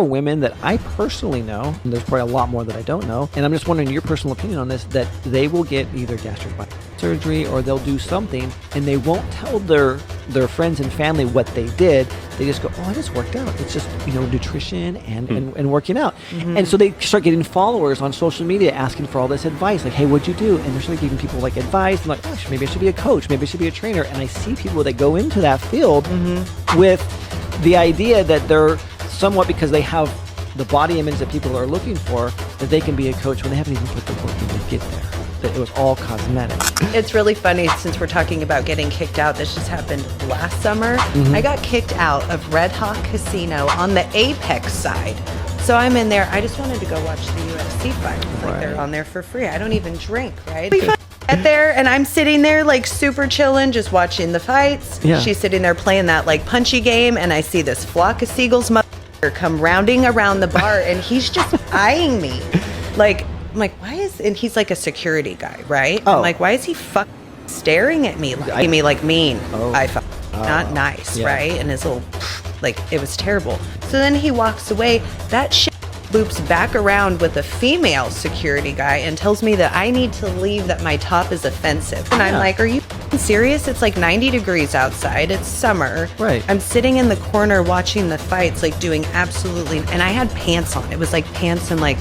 women that I personally know, and there's probably a lot more that I don't know, and I'm just wondering your personal opinion on this, that they will get either gastric bypass surgery or they'll do something and they won't tell their friends and family what they did. They just go, oh, I just worked out. It's just, nutrition and working out. Mm-hmm. And so they start getting followers on social media asking for all this advice. Like, hey, what'd you do? And they're starting giving people like advice. I'm like, gosh, maybe I should be a coach. Maybe I should be a trainer. And I see people that go into that field with the idea that they're somewhat, because they have the body image that people are looking for, that they can be a coach when they haven't even put the work in to get there. That it was all cosmetic. It's really funny, since we're talking about getting kicked out. This just happened last summer. I got kicked out of Red Hawk Casino on the Apex side. So I'm in there. I just wanted to go watch the UFC fight. Like, they're on there for free. I don't even drink, right? We get there, and I'm sitting there like super chilling, just watching the fights. Yeah. She's sitting there playing that like punchy game, and I see this flock of seagulls come rounding around the bar, and he's just eyeing me. Like, I'm like, why is, and he's like a security guy, right? Oh. I'm like, why is he staring at me, like mean? Not nice, right? And his little, like, it was terrible. So then he walks away. That shit loops back around with a female security guy and tells me that I need to leave, that my top is offensive. And I'm like, are you serious? It's like 90 degrees outside. It's summer. Right. I'm sitting in the corner watching the fights, like doing absolutely, and I had pants on. It was like pants and like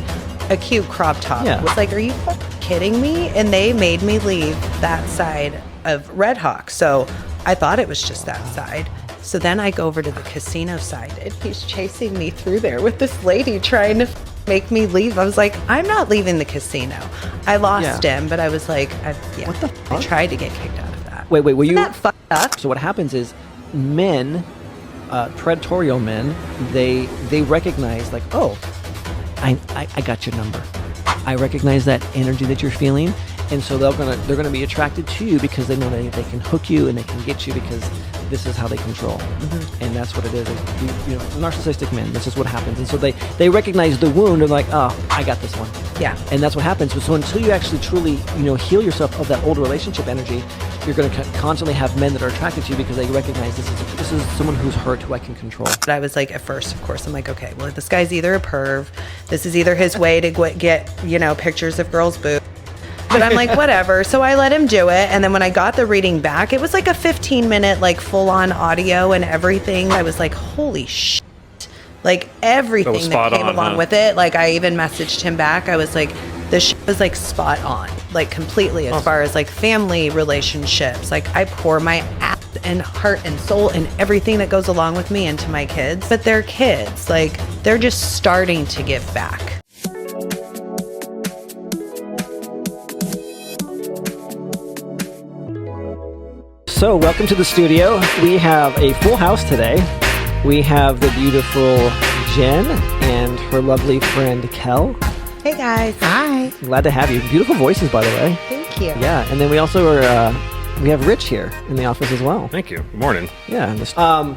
a cute crop top. Yeah. It was like, are you kidding me? And they made me leave that side of Red Hawk. So I thought it was just that side. So then I go over to the casino side, and he's chasing me through there with this lady trying to make me leave. I was like, I'm not leaving the casino. I lost him, but I was like, what the fuck? I tried to get kicked out of that. Wait, were Isn't you that fucked up? So what happens is men, predatorial men, they recognize, like, oh, I got your number. I recognize that energy that you're feeling. And so they're gonna be attracted to you because they know that they can hook you and they can get you, because this is how they control. And that's what it is. Narcissistic men, this is what happens. And so they recognize the wound and like, oh, I got this one. Yeah. And that's what happens. So until you actually truly, heal yourself of that old relationship energy, you're going to constantly have men that are attracted to you because they recognize this is someone who's hurt, who I can control. But I was like, at first, of course, I'm like, okay, well, this guy's either a perv. This is either his way to get pictures of girls' boobs. But I'm like, whatever. So I let him do it. And then when I got the reading back, it was like a 15-minute, like, full-on audio and everything. I was like, holy shit. Like, everything that came along with it. Like, I even messaged him back. I was like, this shit was, like, spot on. Like, completely, as far as, like, family relationships. Like, I pour my ass and heart and soul and everything that goes along with me into my kids. But they're kids. Like, they're just starting to give back. So welcome to the studio. We have a full house today. We have the beautiful Jen and her lovely friend Kel. Hey guys. Hi. Glad to have you. Beautiful voices, by the way. Thank you. Yeah, and then we also we have Rich here in the office as well. Thank you. Good morning. Yeah.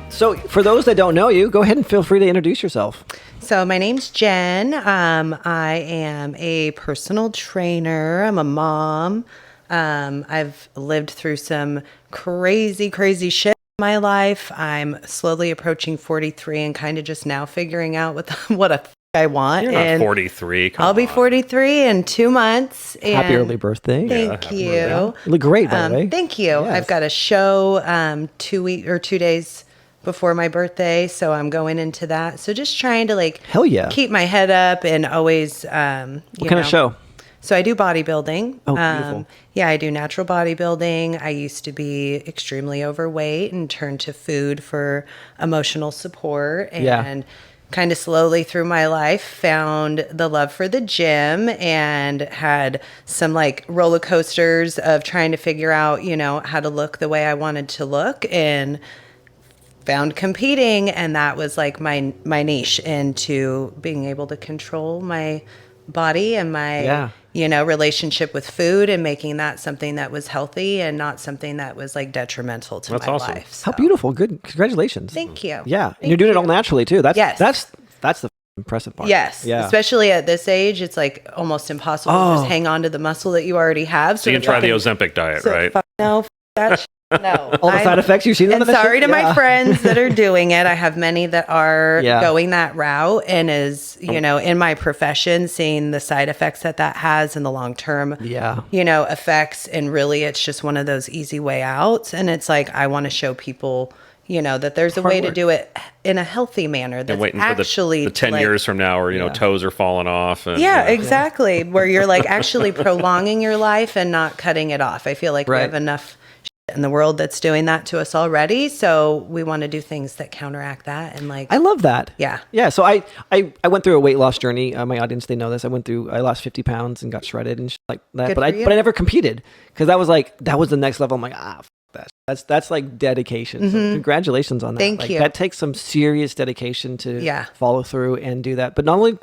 So for those that don't know you, go ahead and feel free to introduce yourself. So my name's Jen. I am a personal trainer. I'm a mom. I've lived through some crazy shit in my life. I'm slowly approaching 43 and kind of just now figuring out what I want. You're not 43. I'll be 43 in 2 months. Happy early birthday. Thank you. You look great, by the way. Thank you. Yes. I've got a show 2 days before my birthday, so I'm going into that. So just trying to hell yeah, keep my head up and always what kind of show? So I do bodybuilding. Oh, beautiful. Yeah, I do natural bodybuilding. I used to be extremely overweight and turned to food for emotional support. And kind of slowly through my life found the love for the gym and had some roller coasters of trying to figure out, how to look the way I wanted to look, and found competing. And that was my niche into being able to control my body and my relationship with food, and making that something that was healthy and not something that was detrimental to my life. So. How beautiful. Good. Congratulations. Thank you. Yeah. And you're doing it all naturally too. That's the impressive part. Yes. Yeah. Especially at this age, it's almost impossible to just hang on to the muscle that you already have. So you can try the Ozempic diet, right? No, that No. All the side effects you've seen. And sorry to my friends that are doing it. I have many that are going that route, and is, in my profession, seeing the side effects that has in the long term, effects. And really, it's just one of those easy way outs. And it's like, I want to show people, that there's a way to do it in a healthy manner. That's waiting actually for the 10 years from now, or toes are falling off. And, exactly. Where you're like actually prolonging your life and not cutting it off. I feel like we have enough in the world that's doing that to us already, so we want to do things that counteract that. And like, I love that. Yeah. So I went through a weight loss journey. My audience, they know this. I lost 50 pounds and got shredded and shit like that. But I never competed, because that was the next level. I'm like, that's like dedication. So congratulations on that. Thank you. That takes some serious dedication to follow through and do that. But not only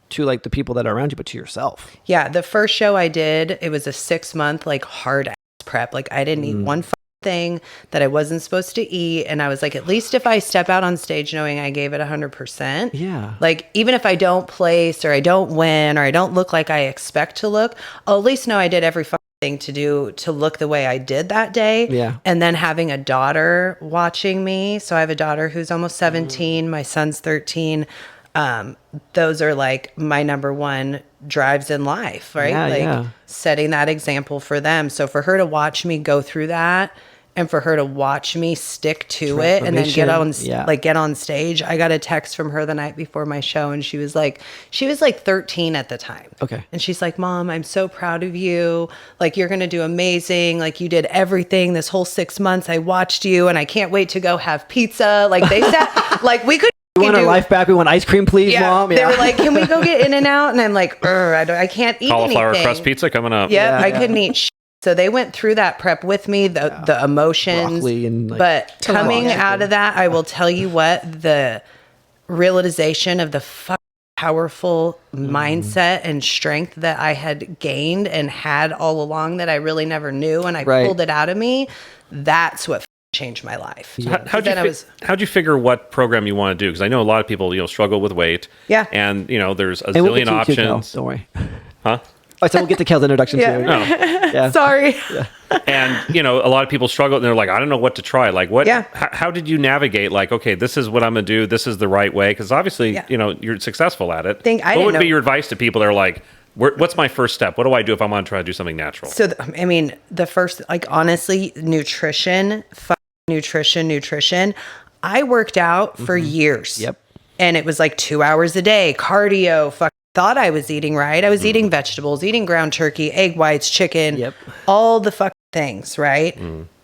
to like the people that are around you, but to yourself. Yeah. The first show I did, it was a 6-month like hard prep. Like, I didn't eat one thing that I wasn't supposed to eat, and I was like, at least if I step out on stage knowing I gave it 100%, like, even if I don't place or I don't win or I don't look like I expect to look, I'll at least know I did every thing to look the way I did that day. And then having a daughter watching me, so I have a daughter who's almost 17, my son's 13. Those are like my number one drives in life, right? Setting that example for them. So for her to watch me go through that, and for her to watch me stick to it, and then get on stage. I got a text from her the night before my show, and she was like 13 at the time. Okay. And she's like, Mom, I'm so proud of you. Like, you're going to do amazing. Like, you did everything this whole 6 months. I watched you, and I can't wait to go have pizza. Like, they said, like, we could. We want our life back. We want ice cream, please, Mom. They were like, can we go get In-N-Out? And I'm like, I can't eat cauliflower anything. crust pizza coming up. I couldn't eat shit. So they went through that prep with me, the emotions. Broccoli and, like, but coming out of that, I will tell you what, the realization of the powerful mindset and strength that I had gained and had all along that I really never knew, and I pulled it out of me, that's what changed my life. How'd you figure what program you want to do? Because I know a lot of people, struggle with weight. Yeah. And, there's a zillion options. Don't worry. Huh? I said we'll get to Kel's introduction too. No. Yeah. Sorry. Yeah. And, a lot of people struggle, and they're like, I don't know what to try. Like, how did you navigate? Like, okay, this is what I'm going to do. This is the right way. Because obviously, you're successful at it. What would be your advice to people that are like, what's my first step? What do I do if I want to try to do something natural? So, the first, like, honestly, nutrition. I worked out for years. Yep. And it was like 2 hours a day, cardio, thought I was eating right. I was eating vegetables, eating ground turkey, egg whites, chicken, all the things, right?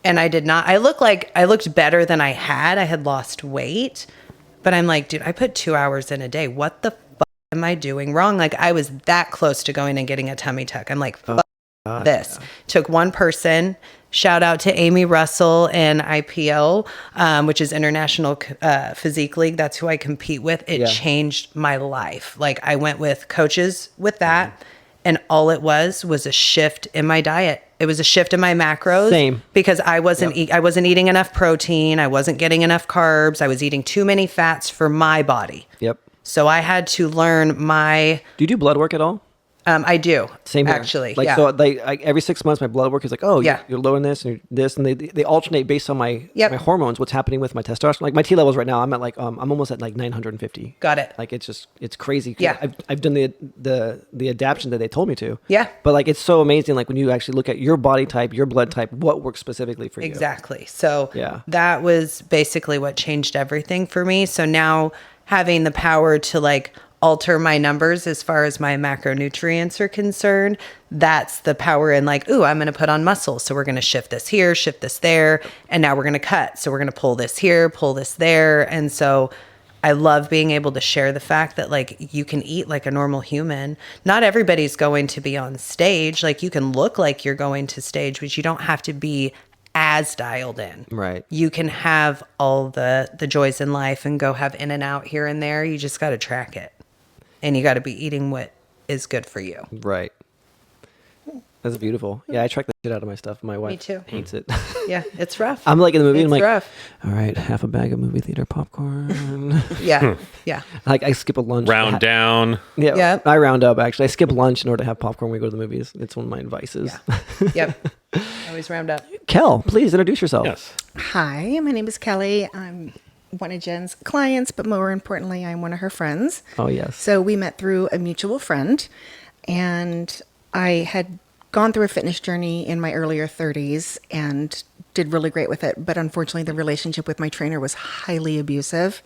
And I did not. I looked better than I had. I had lost weight, but I'm like, dude, I put 2 hours in a day. What the fuck am I doing wrong? Like, I was that close to going and getting a tummy tuck. I'm like, fuck this. Took one person. Shout out to Amy Russell and IPO, which is International Physique League. That's who I compete with. It changed my life. Like, I went with coaches with that, and all it was a shift in my diet. It was a shift in my macros. Same. Because I wasn't eating enough protein. I wasn't getting enough carbs. I was eating too many fats for my body. Yep. So I had to learn Do you do blood work at all? I do. Same here. Actually. Like, so every 6 months, my blood work is like, you're low in this and this, and they alternate based on my hormones, what's happening with my testosterone. Like, my T levels right now, I'm at like, I'm almost at like 950. Got it. Like, it's crazy. Yeah. I've done the adaptation that they told me to. Yeah. But like, it's so amazing. Like, when you actually look at your body type, your blood type, what works specifically for you. Exactly. So that was basically what changed everything for me. So now having the power to like alter my numbers as far as my macronutrients are concerned, that's the power in like, ooh, I'm going to put on muscle. So we're going to shift this here, shift this there. And now we're going to cut. So we're going to pull this here, pull this there. And so I love being able to share the fact that like you can eat like a normal human. Not everybody's going to be on stage. Like, you can look like you're going to stage, but you don't have to be as dialed in. Right. You can have all the joys in life and go have In-N-Out here and there. You just got to track it. And you got to be eating what is good for you. Right. That's beautiful. Yeah, I track the shit out of my stuff. My wife hates it. Yeah, it's rough. I'm like in the movie, it's I'm like, rough. All right, half a bag of movie theater popcorn. Yeah. Like, I skip a lunch. Round down. Yeah. I round up, actually. I skip lunch in order to have popcorn when we go to the movies. It's one of my vices. Yeah. Yep. always round up. Kel, please introduce yourself. Yes. Hi, my name is Kelly. I'm one of Jen's clients, but more importantly, I'm one of her friends. Oh, yes. So we met through a mutual friend, and I had gone through a fitness journey in my earlier 30s and did really great with it. But unfortunately, the relationship with my trainer was highly abusive.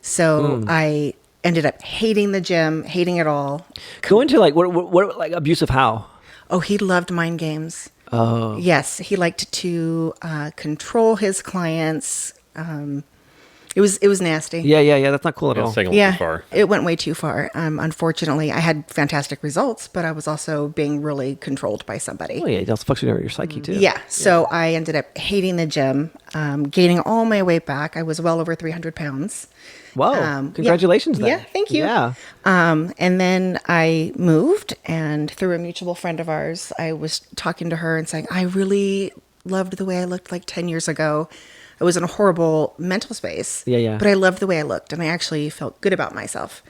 So I ended up hating the gym, hating it all. Go into like what like abusive how? Oh, he loved mind games. Oh. Yes, he liked to control his clients. It was nasty. Yeah. That's not cool at all. It's taking a little too far. It went way too far. Unfortunately, I had fantastic results, but I was also being really controlled by somebody. Oh yeah, that's fucks with your psyche too. Yeah, so I ended up hating the gym, gaining all my weight back. I was well over 300 pounds. Wow! Congratulations, then. Yeah, thank you. Yeah. And then I moved, and through a mutual friend of ours, I was talking to her and saying, I really loved the way I looked like 10 years ago. I was in a horrible mental space. Yeah. But I loved the way I looked, and I actually felt good about myself.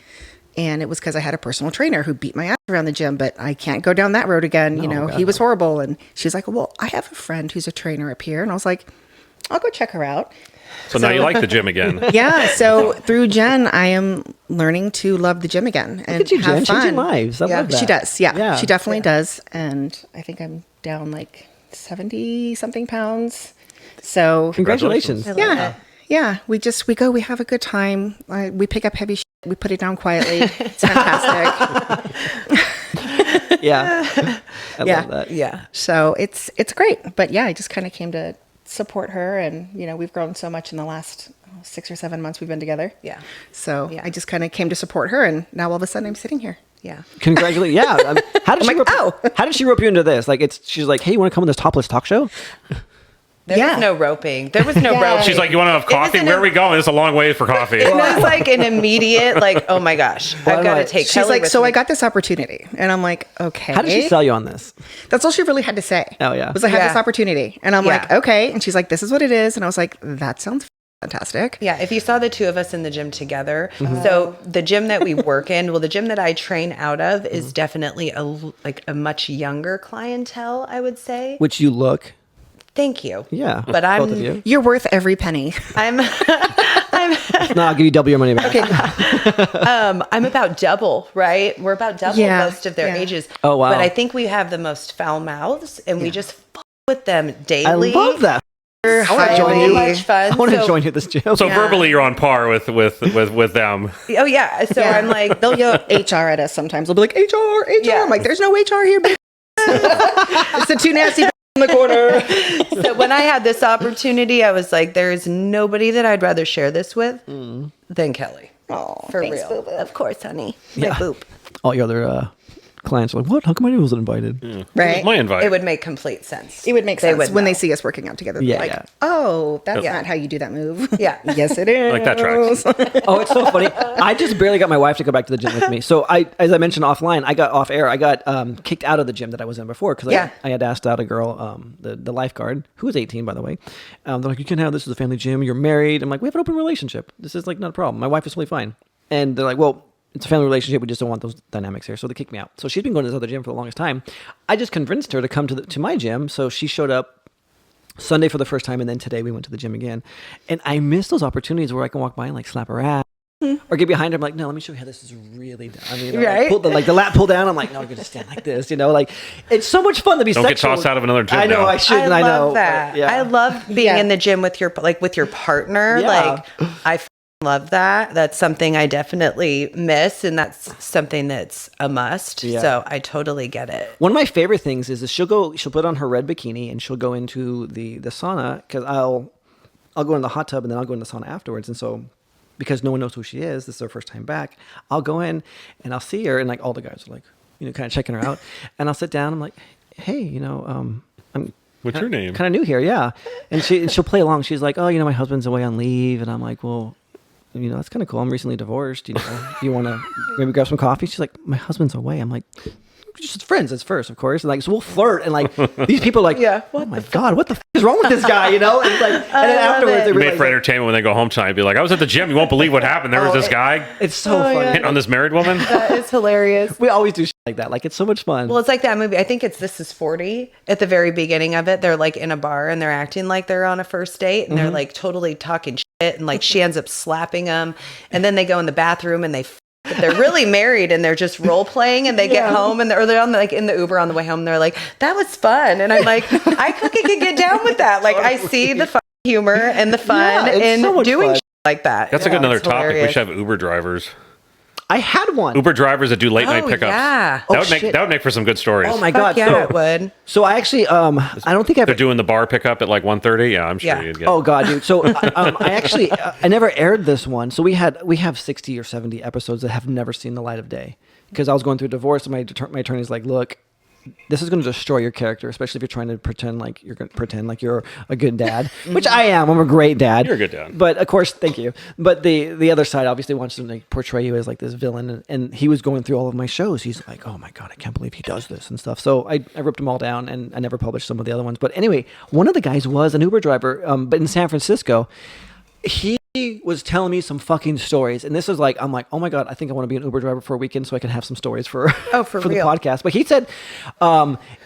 And it was because I had a personal trainer who beat my ass around the gym, but I can't go down that road again. He was horrible. And she's like, well, I have a friend who's a trainer up here. And I was like, I'll go check her out. So now you like the gym again. Yeah. So through Jen, I am learning to love the gym again and Look at you, have Jen, fun. changing lives. I love that. She does. Yeah. She definitely does. And I think I'm down like 70 something pounds. So Congratulations. Yeah. We have a good time. We pick up heavy shit. We put it down quietly. It's fantastic. Yeah. I love that. Yeah. So it's great. But yeah, I just kind of came to support her, and we've grown so much in the last 6 or 7 months we've been together. Yeah. So I just kind of came to support her, and now all of a sudden I'm sitting here. Yeah. Congratulations. Yeah. How did she rope you into this? Like she's like, hey, you want to come on this topless talk show? There was no roping. There was no roping. She's like, you want to have coffee? Where are we going? It's a long way for coffee. It was like an immediate, like, oh my gosh, I've got to take Kelly with me. I got this opportunity. And I'm like, okay. How did she sell you on this? That's all she really had to say. Oh, yeah. Was I had this opportunity. And I'm like, okay. And she's like, this is what it is. And I was like, that sounds fantastic. Yeah, if you saw the two of us in the gym together, so the gym that we work in, the gym that I train out of is definitely a much younger clientele, I would say. Which you look. Thank you. Yeah. But both of you. You're worth every penny. I'm No, I'll give you double your money back. Okay. I'm about double, right? We're about double most of their ages. Oh, wow. But I think we have the most foul mouths, and we just fuck with them daily. I love that. I want to join you. Much fun. I want to join you at this gym. So verbally, you're on par with them. Oh yeah. So I'm like, they'll yell HR at us sometimes. They'll be like, HR. Yeah. I'm like, there's no HR here. It's the two nasty in the corner. So when I had this opportunity, I was like, there is nobody that I'd rather share this with than Kelly. Oh, for thanks, real. boo-boo. Of course, honey. Yeah. My boop. All your other clients are like, what? How come I wasn't invited? Right. My invite. It would make complete sense. It would make sense when they see us working out together. Yeah, Like, oh, that's not how you do that move. Yeah. Yes, it is. Like that tracks. Oh, it's so funny. I just barely got my wife to go back to the gym with me. So as I mentioned offline, I got off air. I got kicked out of the gym that I was in before because I had asked out a girl, the lifeguard, who was 18, by the way. They're like, you can't have this as a family gym. You're married. I'm like, we have an open relationship. This is like not a problem. My wife is totally fine. And they're like, well, it's a family relationship. We just don't want those dynamics here. So they kicked me out. So she's been going to this other gym for the longest time. I just convinced her to come to my gym. So she showed up Sunday for the first time. And then today we went to the gym again. And I miss those opportunities where I can walk by and like slap her ass or get behind her. I'm like, no, let me show you how this is really done. I mean, right? Like the lat pull down. I'm like, no, I'm going to stand like this. Like it's so much fun to be Don't sexual. get tossed out of another gym. I know now. I shouldn't. I love know that. but, yeah. I love being in the gym with your partner. Yeah. Like I love that. That's something I definitely miss, and that's something that's a must. Yeah. So I totally get it. One of my favorite things is she'll put on her red bikini and she'll go into the sauna because I'll go in the hot tub and then I'll go in the sauna afterwards. And so because no one knows who she is, this is her first time back, I'll go in and I'll see her and like all the guys are like, kind of checking her out. And I'll sit down. I'm like, hey, I'm what's your name? Kind of new here, yeah. And she'll play along. She's like, oh, my husband's away on leave. And I'm like, well, that's kind of cool. I'm recently divorced. You want to maybe grab some coffee? She's like, my husband's away. I'm like, just friends at first, of course. And like, so we'll flirt, and like these people are like, oh my god, what the is wrong with this guy? You know, and it's like, and then afterwards, they made for entertainment when they go home tonight. Be like, I was at the gym. You won't believe what happened. There was this guy. It's so funny hitting on this married woman. That is hilarious. We always do shit like that. Like, it's so much fun. Well, it's like that movie. I think it's This Is 40. At the very beginning of it, they're like in a bar and they're acting like they're on a first date, and they're like totally talking shit, and like she ends up slapping him, and then they go in the bathroom and but they're really married, and they're just role playing, and they get home, and they're on like in the Uber on the way home. And they're like, "That was fun," and I'm like, "I could get down with that." Like, I see the fun humor and the fun in so doing shit like that. That's a good another topic. We should have Uber drivers. I had one. Uber drivers that do late night pickups. Yeah. That would make for some good stories. Oh my god. Yeah, it would. So I actually, I don't think they're doing the bar pickup at like 1:30. Yeah, I'm sure you'd get. Oh god, dude. So I actually, I never aired this one. So we have 60 or 70 episodes that have never seen the light of day, because I was going through a divorce, and my attorney's like, look, this is going to destroy your character, especially if you're trying to pretend like you're a good dad, which I am. I'm a great dad. You're a good dad. But of course, thank you. But the other side obviously wants to like portray you as like this villain, and he was going through all of my shows. He's like, oh my god, I can't believe he does this and stuff. So I ripped them all down, and I never published some of the other ones. But anyway, one of the guys was an Uber driver, but in San Francisco. He was telling me some fucking stories, and this is like, I'm like, oh my god, I think I want to be an Uber driver for a weekend so I can have some stories for the podcast. But he said,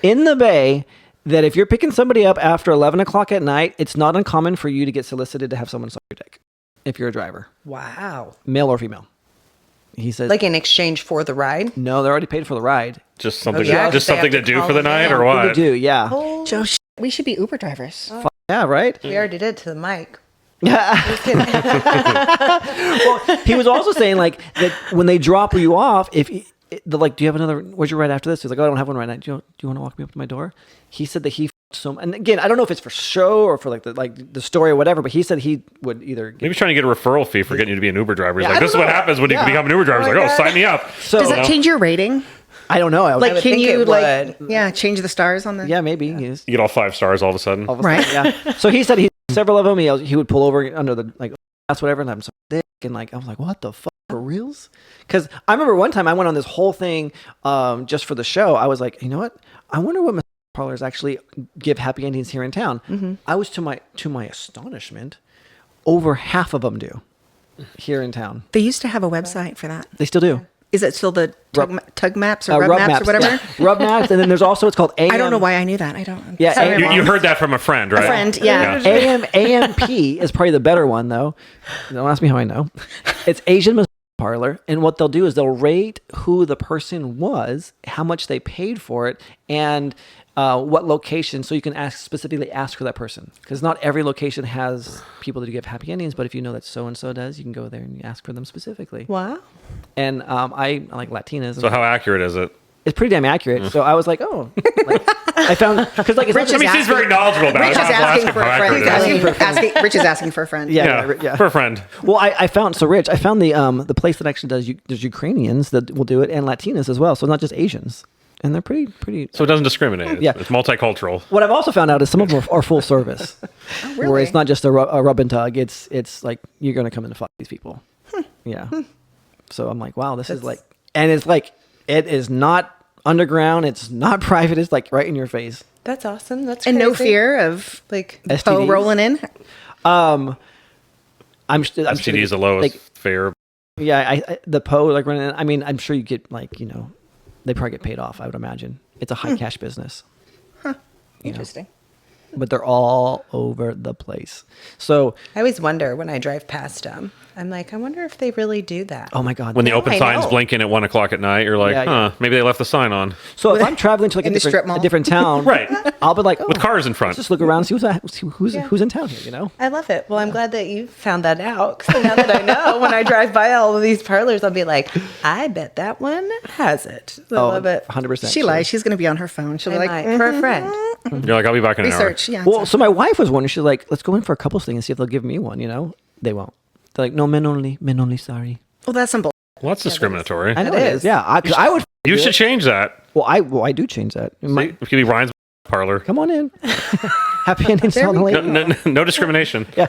in the Bay, that if you're picking somebody up after 11 o'clock at night, it's not uncommon for you to get solicited to have someone suck your dick if you're a driver. Wow. Male or female. He said, like in exchange for the ride? No, they're already paid for the ride. Just something, something to do for the night, or what? They do, yeah. Oh. Joe, we should be Uber drivers. Yeah, right. We already did to the mic. Well, he was also saying like that when they drop you off, if they're like, do you have another? Where's your ride after this? He's like, oh, I don't have one right now. Do you want to walk me up to my door? He said that he and again, I don't know if it's for show or for like the story or whatever, but he said he would either maybe trying to get a referral fee for getting you to be an Uber driver. He's like, this is what happens when you become an Uber driver. He's like, oh, sign me up. So does that change your rating? I don't know. Like, can you change the stars on the? Yeah, maybe. Yeah. You get all 5 stars all of a sudden. Right. Yeah. So he said several of them. He would pull over under the like that's whatever, and I'm so thick, and like I was like, what the fuck, for reals? Because I remember one time I went on this whole thing just for the show. I was like, you know what? I wonder what parlors actually give happy endings here in town. Mm-hmm. I was to my astonishment, over half of them do here in town. They used to have a website for that. They still do. Is it still the Tug Maps or Rub Maps or whatever? Yeah. Rub Maps, and then there's also, it's called AM. I don't know why I knew that. I don't. Yeah, you heard that from a friend, right? A friend, yeah. AMP is probably the better one, though. Don't ask me how I know. It's Asian Massage Parlor, and what they'll do is they'll rate who the person was, how much they paid for it, and what location, so you can specifically ask for that person, because not every location has people that give happy endings, but if you know that so and so does, you can go there and ask for them specifically. Wow. And I like Latinas. So how accurate is it? It's pretty damn accurate. So I was like, oh, I found, because like, Rich he's very knowledgeable about Rich it. Is asking for a friend. Rich is asking for a friend. Yeah, for a friend. Well, I found the place that actually does. There's Ukrainians that will do it, and Latinas as well. So not just Asians. And they're pretty. So it doesn't discriminate. Yeah. It's multicultural. What I've also found out is some of them are full service. Oh, really? Where it's not just a rub and tug. It's like, you're going to come in and fuck these people. Yeah. So I'm like, wow, this is like, and it's like, it is not underground. It's not private. It's like right in your face. That's awesome. That's and crazy. no fear of like STDs rolling in. I'm STD is the lowest fare. Yeah, the PO like running in. I mean, I'm sure you get like, they probably get paid off, I would imagine. It's a high cash business. Huh. Interesting. But they're all over the place. So I always wonder when I drive past them. I'm like, I wonder if they really do that. Oh my God. When the open sign's blinking at 1 o'clock at night, you're like, maybe they left the sign on. So if I'm traveling to like a different town, right, I'll be like, with cars in front. Let's just look around and see who's in town here, I love it. Well, I'm glad that you found that out. Because now that I know, when I drive by all of these parlors, I'll be like, I bet that one has it. I love it. 100%. She lies. She's going to be on her phone. She'll be like, for a friend. You're like, I'll be back in an hour. Yeah. Well, so my wife was wondering, she's like, let's go in for a couples thing and see if they'll give me one, They won't. They're like, no, men only, sorry. Well, that's some bull. Well, that's discriminatory. I know it is. Yeah, I would. You should change that. Well, I do change that. It could be Ryan's parlor. Come on in. Happy endings on the label. No discrimination. Yeah.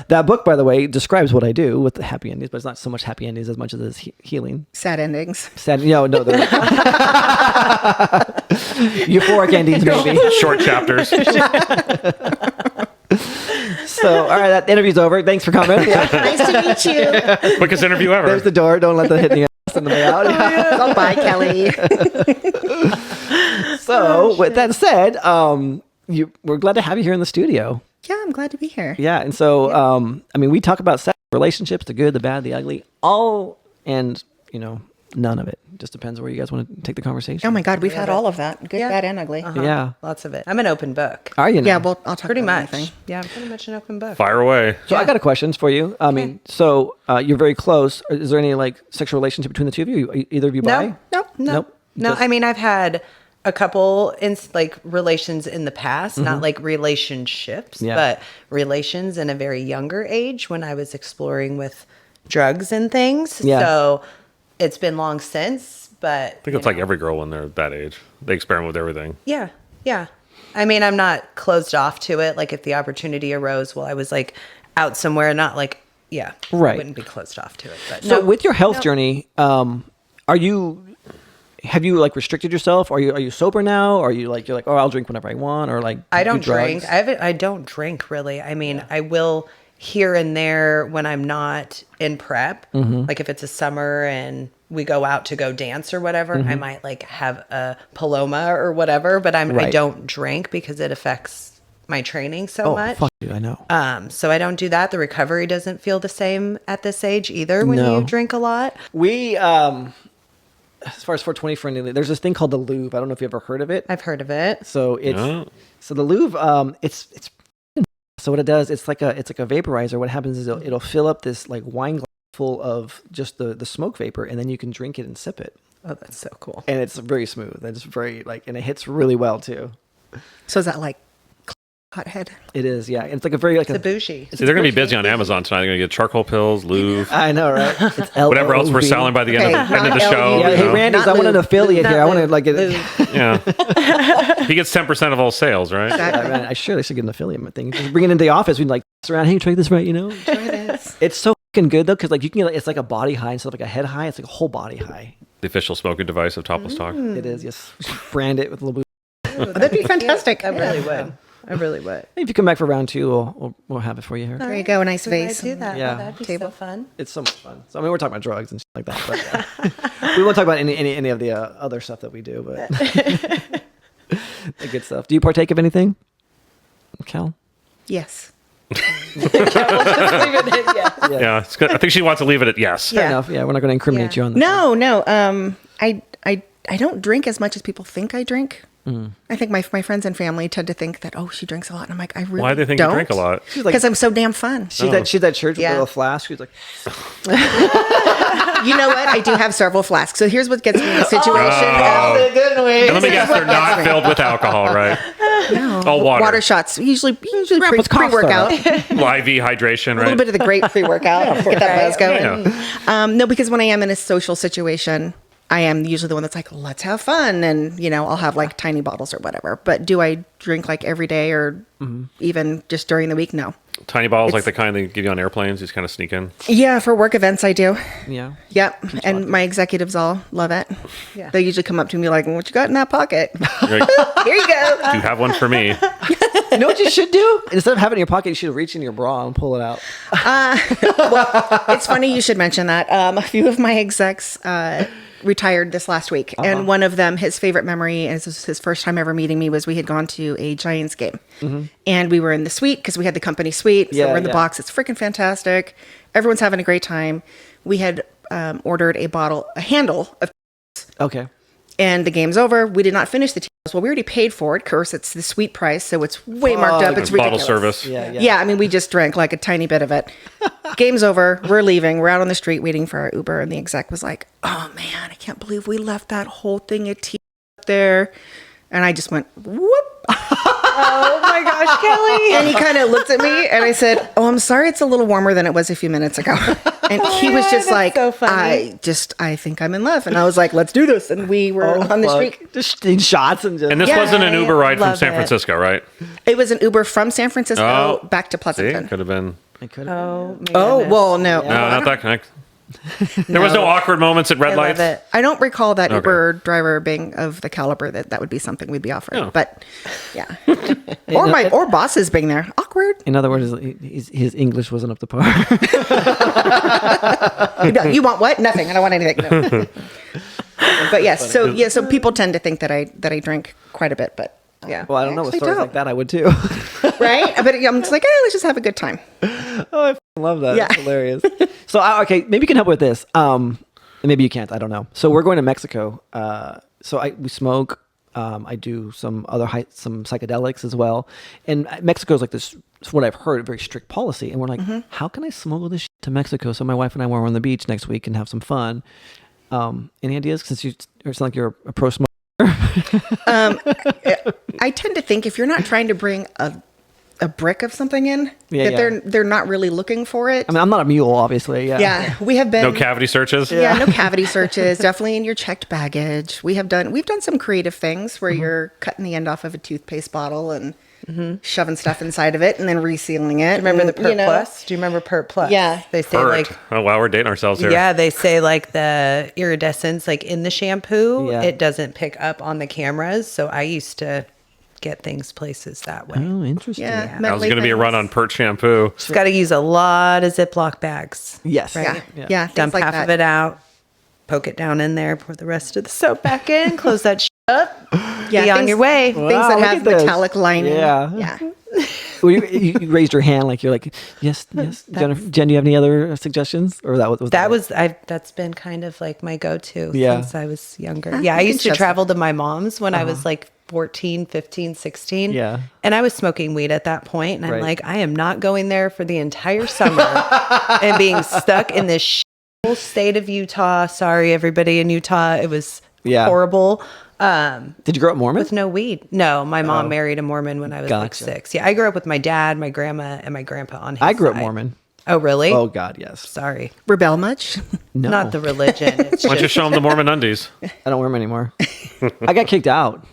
That book, by the way, describes what I do with the happy endings, but it's not so much happy endings as much as it's healing. Sad endings. Sad. No. Euphoric endings, maybe. Short chapters. So, all right, that interview's over. Thanks for coming. Yeah. Nice to meet you. Quickest interview ever. There's the door. Don't let the hit the ass on the way out. Oh, bye, Kelly. So, with that said, we're glad to have you here in the studio. Yeah, I'm glad to be here. Yeah, and so, we talk about sex, relationships, the good, the bad, the ugly, all, and, none of it. Just depends where you guys want to take the conversation. Oh my God, we've had all of that. Good, bad, and ugly. Uh-huh. Yeah. Lots of it. I'm an open book. Are you now? Yeah, well, I'll talk Pretty about much. anything. Yeah, I'm pretty much an open book. Fire away. So I got a question for you. So you're very close. Is there any sexual relationship between the two of you? Either of you bi? No. Nope. No, Just- I've had a couple relations in the past, not like relationships, but relations in a very younger age when I was exploring with drugs and things. Yeah. So it's been long since, but I think it's like every girl when they're that age. They experiment with everything. Yeah. I'm not closed off to it. Like if the opportunity arose while I was out somewhere, not right. I wouldn't be closed off to it. But So with your health journey, have you restricted yourself? Are you sober now? Or are you you're like, oh, I'll drink whenever I want, or I don't do drugs? drink. I don't drink really. I will here and there when I'm not in prep. Like if it's a summer and we go out to go dance or whatever, I might have a Paloma or whatever, but I don't drink because it affects my training so much. Fuck you, I know. So I don't do that. The recovery doesn't feel the same at this age either when you drink a lot. We as far as 420 friendly, there's this thing called the Louvre. I don't know if you ever heard of it. I've heard of it. So so the Louvre, it's so what it does, it's like a vaporizer. What happens is it'll fill up this wine glass full of just the smoke vapor, and then you can drink it and sip it. Oh, that's so cool. And it's very smooth. And it's very and it hits really well too. So is that hothead? It is, yeah. It's a very it's a bougie. See, they're going to be busy on Amazon tonight. They're going to get charcoal pills, Louvre. I know, right? It's Whatever else we're selling by the end of the show. Yeah, hey, Randy's, I want an affiliate here. I want to get it. Yeah. He gets 10% of all sales, right? I sure they should get an affiliate thing. Just bring it into the office. We'd around, hey, try this, right? Try this. It's so fucking good though, because you can get it's like a body high instead of a head high. It's like a whole body high. The official smoking device of Topless Talk. It is, yes. Brand it with a little bit. That'd be fantastic. I really would. I really would. If you come back for round 2, we'll have it for you here. There you go, a nice vase. I do that. Yeah. Oh, that'd be so fun. It's so much fun. So we're talking about drugs and shit like that, but we won't talk about any of the other stuff that we do, but the good stuff. Do you partake of anything, Kel? Yes. Yeah, it's good. I think she wants to leave it at yes. Fair enough. Yeah, we're not going to incriminate you on that. No. I don't drink as much as people think I drink. I think my friends and family tend to think that, she drinks a lot. And I'm like, I really don't. Why do they think you drink a lot? Because I'm so damn fun. She's at church with a little flask. She's like, you know what? I do have several flasks. So here's what gets me in a situation. And let me guess, they're not filled with alcohol, right? No. All water. Water shots. Usually Grandpa's cough pre-workout. Live hydration, A right? little bit of the great pre-workout. Get that buzz going. Yeah. No, because when I am in a social situation, I am usually the one that's like, let's have fun. And, I'll have tiny bottles or whatever. But do I drink every day or even just during the week? No. Tiny bottles like the kind they give you on airplanes, you just kind of sneak in. Yeah, for work events I do. yeah. Yep. And my executives all love it. Yeah. They usually come up to me like, what you got in that pocket? You're like, Here you go. do you have one for me? You know what you should do? Instead of having it in your pocket, you should reach in your bra and pull it out. It's funny you should mention that. A few of my execs retired this last week. And one of them, his favorite memory, and this was his first time ever meeting me, was we had gone to a Giants game. And we were in the suite because we had the company suite. So we're in the box. It's freaking fantastic. Everyone's having a great time. We had ordered a handle of Okay. and the game's over. We did not finish the teams. Well, we already paid for it. Of course, it's the suite price, so it's way marked up. It's bottle ridiculous. service. Yeah. We just drank a tiny bit of it. Game's over. We're leaving. We're out on the street waiting for our Uber, and the exec was like, "Oh man, I can't believe we left that whole thing of tea up there." And I just went, "Whoop." Oh my gosh, Kelly. And he kind of looked at me, and I said, "Oh, I'm sorry. It's a little warmer than it was a few minutes ago." And he was just like, so funny. I think I'm in love. And I was like, let's do this. And we were on the street. Just in shots and just. And this wasn't an Uber ride from love San it. Francisco, right? It was an Uber from San Francisco back to Pleasanton. Could have been. It could. Oh, well, no. No, not that connect. There was no awkward moments at red lights. I don't recall that Uber driver being of the caliber that would be something we'd be offering. Oh. But yeah, or bosses being there. Awkward. In other words, his English wasn't up to par. You want what? Nothing. I don't want anything. No. But yes, so people tend to think that I drink quite a bit, but yeah. Well, I don't know. With stories like that, I would too. Right? But I'm just like, let's just have a good time. Oh, I love that. Yeah. It's hilarious. So, okay, maybe you can help with this. Maybe you can't. I don't know. So we're going to Mexico. So we smoke. I do some some psychedelics as well. And Mexico is like this, what I've heard, a very strict policy. And we're like, how can I smuggle this shit to Mexico? So my wife and I were on the beach next week and have some fun. Any ideas? Since you sound like you're a pro smoker. I tend to think if you're not trying to bring a brick of something in, they're not really looking for it. I mean, I'm not a mule, obviously. Yeah, we have been no cavity searches. Yeah, no cavity searches. Definitely in your checked baggage. We've done some creative things where you're cutting the end off of a toothpaste bottle and shoving stuff inside of it and then resealing it. Remember the Pert Plus? Do you remember Pert Plus? Yeah, they say oh wow, we're dating ourselves here. Yeah, they say like the iridescence, like in the shampoo, it doesn't pick up on the cameras. So I used to get things places that way. Oh, interesting. Yeah, that was going to be a run on Pert shampoo. Just got to use a lot of Ziploc bags. Yes. Right? Yeah. Dump like half of it out, poke it down in there, pour the rest of the soap back in, close that up. Yeah, be on your way. Things that have metallic lining. Yeah. Well, you raised your hand like you're like, yes. Jennifer, Jen, do you have any other suggestions? Or that's been kind of like my go-to since I was younger. Yeah, I used to travel to my mom's when I was like 14, 15, 16. Yeah. And I was smoking weed at that point, and I'm like, I am not going there for the entire summer and being stuck in this state of Utah. Sorry, everybody in Utah. It was horrible. Did you grow up Mormon? With no weed? No, my mom married a Mormon when I was like 6. Yeah, I grew up with my dad, my grandma, and my grandpa on his side. I grew up Mormon. Oh, really? Oh, God, yes. Sorry. Rebel much? No. Not the religion. It's Why don't you show them the Mormon undies? I don't wear them anymore. I got kicked out.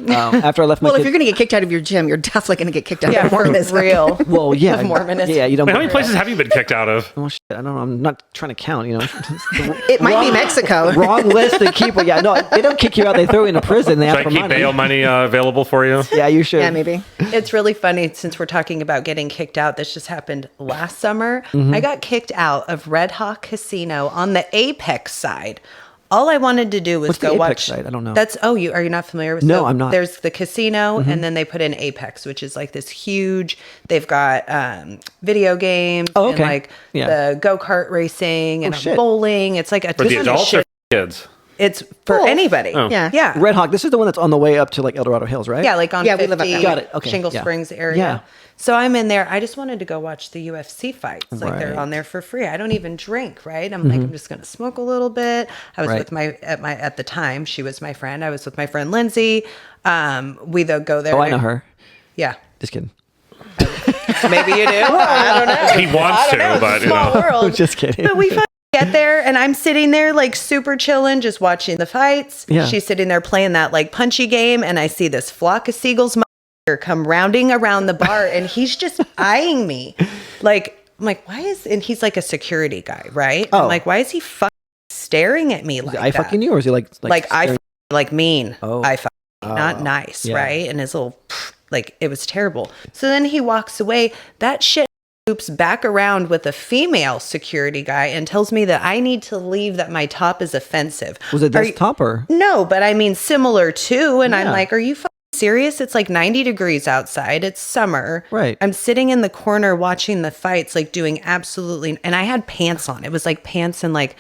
After I left my if you're going to get kicked out of your gym, you're definitely going to get kicked out of Mormonism. Real. Well, yeah. Of Mormonism. Yeah, you don't. How many places have you been kicked out of? Well, shit, I don't know. I'm not trying to count, It might be Mexico. Wrong list to keep. Yeah, no, they don't kick you out. They throw you in a prison. They should ask for I keep money. bail money available for you? Yeah, you should. Yeah, maybe. It's really funny since we're talking about getting kicked out. This just happened last summer. I got kicked out of Red Hawk Casino on the Apex side. All I wanted to do was What's go the watch. Apex site? I don't know. Are you not familiar with? No, I'm not. There's the casino, and then they put in Apex, which is like this huge. They've got video games and like the go-kart racing and bowling. It's like a for the adults or kids. It's for anybody. Oh. Yeah. Red Hawk. This is the one that's on the way up to like El Dorado Hills, right? Yeah, like on 50, we live up there. Got it. Okay. Shingle Springs area. Yeah. So I'm in there. I just wanted to go watch the UFC fights. Like they're on there for free. I don't even drink, right? I'm like, I'm just gonna smoke a little bit. I was with at the time, she was my friend. I was with my friend Lindsay. We go there. Oh, I know her. Yeah. Just kidding. Maybe you do. I don't know. He wants to, but small world. Just kidding. But we get there, and I'm sitting there like super chilling, just watching the fights. Yeah. She's sitting there playing that like punchy game, and I see this flock of seagulls come rounding around the bar, and he's just eyeing me. Like, I'm like, why is, and he's like a security guy, right? I'm like, why is he staring at me like that? Fucking you, or is he like mean? Oh. Not nice, right? And his little, like, it was terrible. So then he walks away. That shit loops back around with a female security guy and tells me that I need to leave, that my top is offensive. Was it this top or? No, but I mean similar to, and I'm like, are you serious? It's like 90 degrees outside. It's summer. Right. I'm sitting in the corner watching the fights, like doing absolutely, and I had pants on. It was like pants and like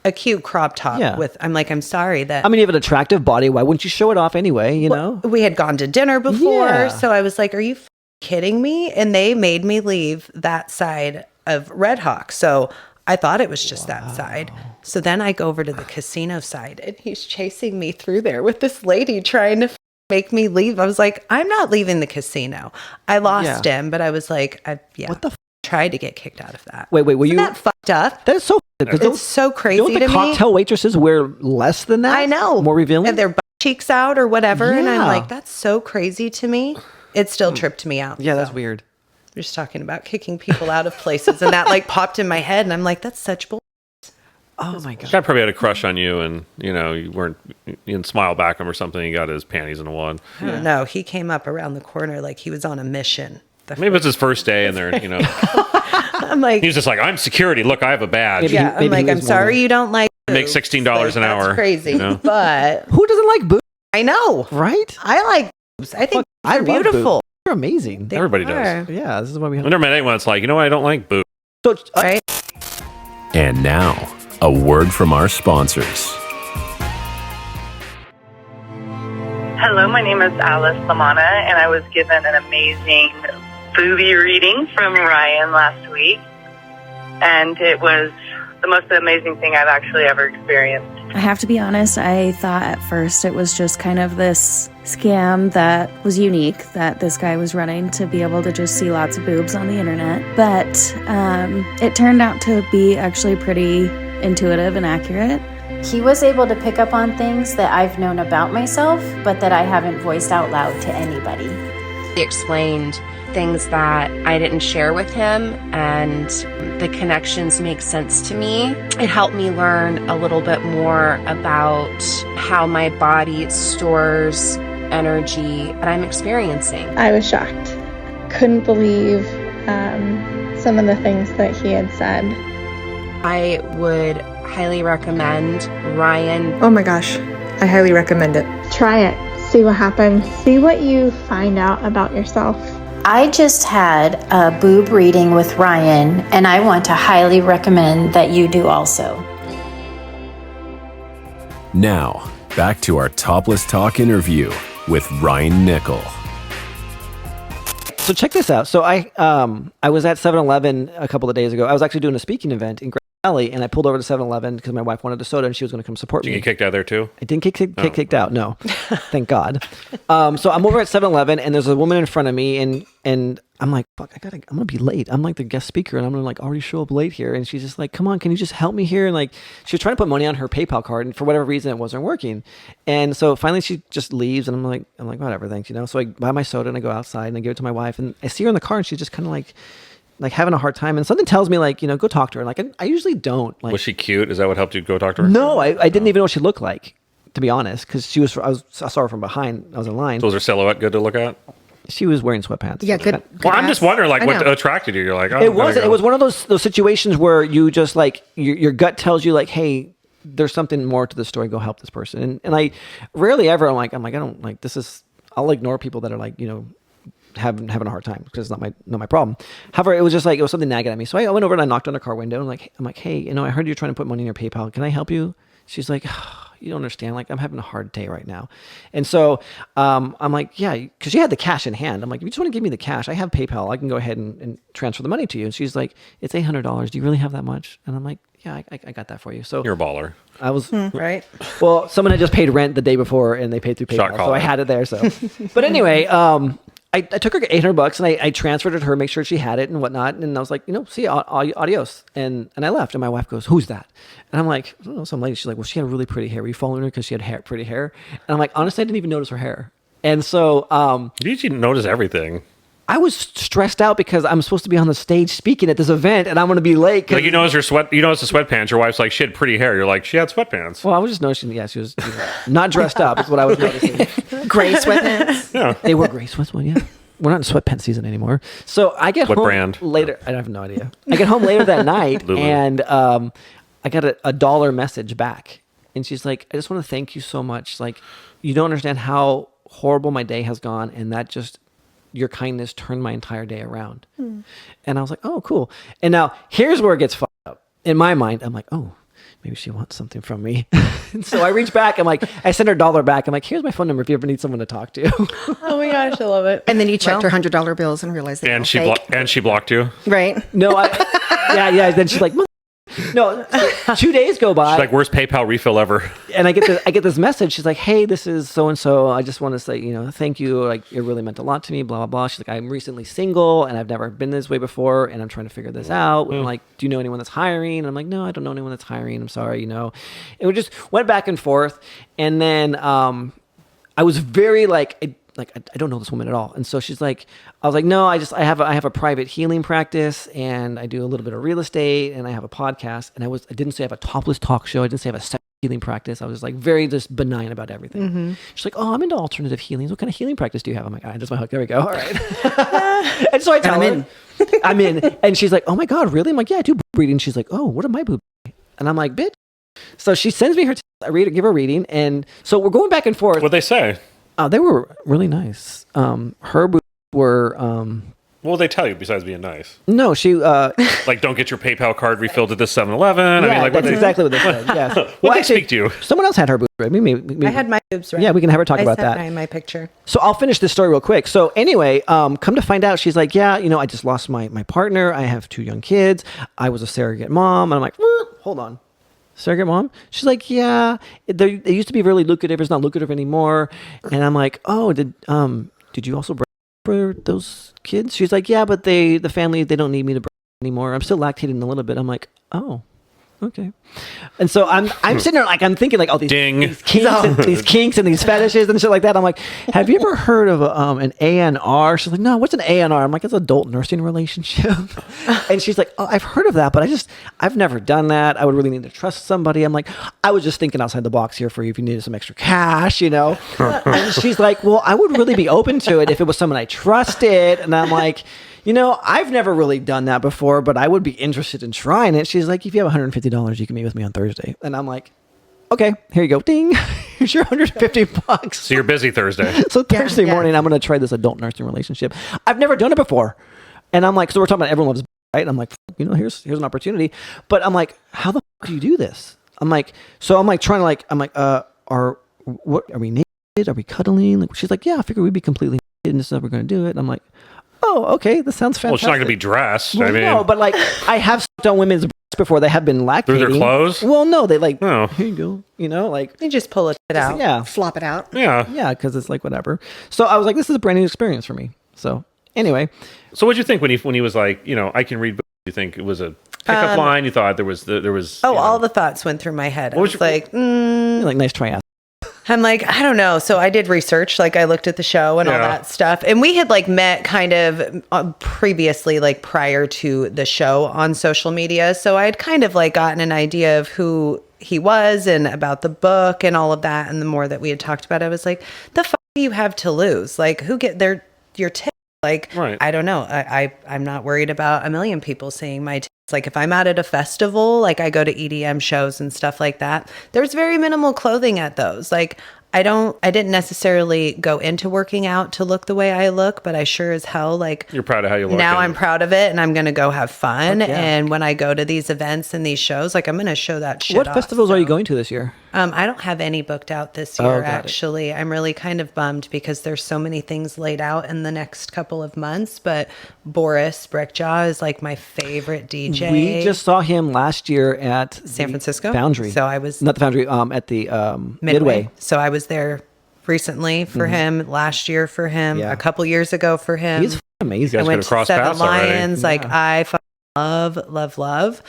a cute crop top with, I'm like, I'm sorry that. I mean, you have an attractive body. Why wouldn't you show it off anyway? You know? We had gone to dinner before. So I was like, are you kidding me? And they made me leave that side of Red Hawk. So I thought it was just that side. So then I go over to the casino side, and he's chasing me through there with this lady trying to make me leave. I was like, I'm not leaving the casino. I lost him, but I was like, what the tried to get kicked out of that. Wait, were you that fucked up? That is so. It's so crazy don't to the me. Cocktail waitresses wear less than that? I know, more revealing, and their butt cheeks out or whatever. And I'm like, that's so crazy to me. It still tripped me out. Yeah, that's weird. We're just talking about kicking people out of places, and that like popped in my head, and I'm like, that's such bull. Oh my god! Guy probably had a crush on you, and you didn't smile back at him or something. He got his panties in a wad. No, he came up around the corner like he was on a mission. Maybe it was his first day, and there, I'm like, he was just like, I'm security. Look, I have a badge. I'm like, I'm sorry you don't like. Make $16 an hour. That's crazy, but who doesn't like boobs? I know, right? I like boobs. I think they're beautiful. They're amazing. Everybody does. Yeah, this is why we have. I've never met anyone that's like, you know what? I don't like boobs. So, right. And now, a word from our sponsors. Hello, my name is Alice Lamana, and I was given an amazing boobie reading from Ryan last week, and it was the most amazing thing I've actually ever experienced. I have to be honest, I thought at first it was just kind of this scam that was unique that this guy was running to be able to just see lots of boobs on the internet. But it turned out to be actually pretty intuitive and accurate. He was able to pick up on things that I've known about myself, but that I haven't voiced out loud to anybody. He explained things that I didn't share with him, and the connections make sense to me. It helped me learn a little bit more about how my body stores energy that I'm experiencing. I was shocked. Couldn't believe some of the things that he had said. I would highly recommend Ryan. Oh my gosh, I highly recommend it. Try it. See what happens. See what you find out about yourself. I just had a boob reading with Ryan, and I want to highly recommend that you do also. Now, back to our Topless Talk interview with Ryan Nickel. So check this out. So I was at 7-Eleven a couple of days ago. I was actually doing a speaking event in Grand Valley, and I pulled over to 7-Eleven because my wife wanted a soda and she was going to come support me. Did you get kicked out there too? I didn't get kicked out. No, thank God. So I'm over at 7-Eleven, and there's a woman in front of me, and I'm like, fuck, I'm gonna be late. I'm like the guest speaker, and I'm gonna like already show up late here. And she's just like, come on, can you just help me here? And like, she was trying to put money on her PayPal card, and for whatever reason, it wasn't working. And so finally, she just leaves, and I'm like, whatever, thanks, So I buy my soda and I go outside and I give it to my wife, and I see her in the car, and she's just kind of like having a hard time, and something tells me like, go talk to her. Like I usually don't. Like, was she cute? Is that what helped you go talk to her? No, I didn't even know what she looked like, to be honest, because I saw her from behind. I was in line. So was her silhouette good to look at? She was wearing sweatpants. Yeah, good. Well, I'm just wondering, like, what attracted you? You're like, oh, it was one of those situations where you just like your gut tells you like, hey, there's something more to the story. Go help this person. And I rarely ever I'm like I don't like this is. I'll ignore people that are like having a hard time because it's not my problem. However, it was just like it was something nagging at me. So I went over and I knocked on her car window and I'm like, hey, I heard you're trying to put money in your PayPal. Can I help you? She's like, you don't understand. Like, I'm having a hard day right now. And so I'm like, yeah, because she had the cash in hand. I'm like, if you just want to give me the cash, I have PayPal. I can go ahead and transfer the money to you. And she's like, it's $800. Do you really have that much? And I'm like, yeah, I got that for you. So you're a baller. I was right. Well, someone had just paid rent the day before and they paid through PayPal. So I had it there. So, but anyway, I took her $800 and I transferred it to her, make sure she had it and whatnot. And I was like, see, adios. And I left. And my wife goes, who's that? And I'm like, I don't know, some lady. She's like, well, she had really pretty hair. Were you following her because she had pretty hair? And I'm like, honestly, I didn't even notice her hair. And so, you didn't notice everything. I was stressed out because I'm supposed to be on the stage speaking at this event and I'm going to be late. Like, you notice the sweatpants. Your wife's like, she had pretty hair. You're like, she had sweatpants. Well, I was just noticing, she was not dressed up is what I was noticing. Gray sweatpants. Yeah. They were gray sweatpants, yeah. We're not in sweatpants season anymore. So I get home brand? later. I have no idea. I get home later that night and I got a $1 message back. And she's like, I just want to thank you so much. Like, you don't understand how horrible my day has gone. And that just, your kindness turned my entire day around. And I was like, oh, cool. And now here's where it gets fucked up. In my mind, I'm like, oh, maybe she wants something from me. And so I reach back. I'm like, I send her $1 back. I'm like, here's my phone number if you ever need someone to talk to. Oh my gosh, I love it. And then you checked her $100 bills and realized that and she blocked you. Right. No, yeah. Then she's like, no, 2 days go by. She's like, worst PayPal refill ever. And I get this message. She's like, hey, this is so-and-so. I just want to say, thank you. Like, it really meant a lot to me, blah, blah, blah. She's like, I'm recently single and I've never been this way before. And I'm trying to figure this out. I'm like, do you know anyone that's hiring? And I'm like, no, I don't know anyone that's hiring. I'm sorry, And we just went back and forth. And then I was very like, like, I don't know this woman at all. And so she's like, I was like, no, I have a private healing practice, and I do a little bit of real estate, and I have a podcast. And I didn't say I have a topless talk show. I didn't say I have a sex healing practice. I was just like very just benign about everything. Mm-hmm. She's like, oh, I'm into alternative healings. What kind of healing practice do you have? I'm like, that's my hook. There we go. All right. And so I tell her, I'm in. And she's like, oh my God, really? I'm like, yeah, I do boob reading. She's like, oh, what are my boobs? And I'm like, bitch. So she sends me her, I give her a reading. And so we're going back and forth. What'd they say? They were really nice. Her boobs were... what will they tell you besides being nice? No, she... like, don't get your PayPal card refilled at this 7-Eleven? Yeah, I mean, like, that's exactly what they said. Yeah. What they speak to you? Someone else had her boobs read. I had my boobs read. Yeah, we can have her talk about that. I sent my picture. So I'll finish this story real quick. So anyway, come to find out, she's like, yeah, I just lost my partner. I have 2 young kids. I was a surrogate mom. And I'm like, hold on. Surrogate mom? She's like, yeah, it used to be really lucrative. It's not lucrative anymore. And I'm like, oh, did you also breastfeed for those kids? She's like, yeah, but the family, they don't need me to breastfeed anymore. I'm still lactating a little bit. I'm like, oh, okay. And so I'm sitting there like, I'm thinking like, oh, these kinks and these fetishes and shit like that. I'm like, have you ever heard of an ANR? She's like, no, what's an ANR? I'm like, it's adult nursing relationship. And she's like, oh, I've heard of that, but I've never done that. I would really need to trust somebody. I'm like, I was just thinking outside the box here for you if you needed some extra cash, And she's like, well, I would really be open to it if it was someone I trusted. And I'm like, I've never really done that before, but I would be interested in trying it. She's like, if you have $150, you can meet with me on Thursday. And I'm like, okay, here you go. Ding. Here's your $150. So you're busy Thursday. So Thursday morning, I'm going to try this adult nursing relationship. I've never done it before. And I'm like, so we're talking about everyone loves, right? And I'm like, here's an opportunity. But I'm like, how the fuck do you do this? I'm like, are we naked? Are we cuddling? Like, she's like, yeah, I figure we'd be completely naked and this is how we're going to do it. And I'm like, oh, okay, this sounds fantastic. Well, she's not going to be dressed. Well, no, but like, I have sucked on women's breasts before. They have been lactating. Through their clothes? Well, no, they like, here you go, like. They just pull it out. Yeah. Flop it out. Yeah. Yeah, because it's like whatever. So I was like, this is a brand new experience for me. So anyway. So what'd you think when he was like, I can read books? You think it was a pickup line? You thought there was. Oh, all the thoughts went through my head. I was like, like nice try. I'm like, I don't know. So I did research, like I looked at the show and all that stuff. And we had like met kind of previously, like prior to the show on social media. So I had kind of like gotten an idea of who he was and about the book and all of that. And the more that we had talked about it, I was like, the fuck do you have to lose? Like who get your tips? Like, right. I don't know. I'm not worried about a million people seeing my tips. Like if I'm out at a festival, like I go to EDM shows and stuff like that, there's very minimal clothing at those. Like I didn't necessarily go into working out to look the way I look, but I sure as hell, like you're proud of how you look. Now I'm proud of it and I'm going to go have fun. Yeah. And when I go to these events and these shows, like I'm going to show that shit off. What festivals are you going to this year? I don't have any booked out this year, actually. I'm really kind of bummed because there's so many things laid out in the next couple of months, but Boris Brickjaw is like my favorite DJ. We just saw him last year at San Francisco Foundry. So I was not the Foundry, at the Midway. So I was there recently for him, last year for him, a couple years ago for him. He's amazing. I went to Seven Lions. Like I love.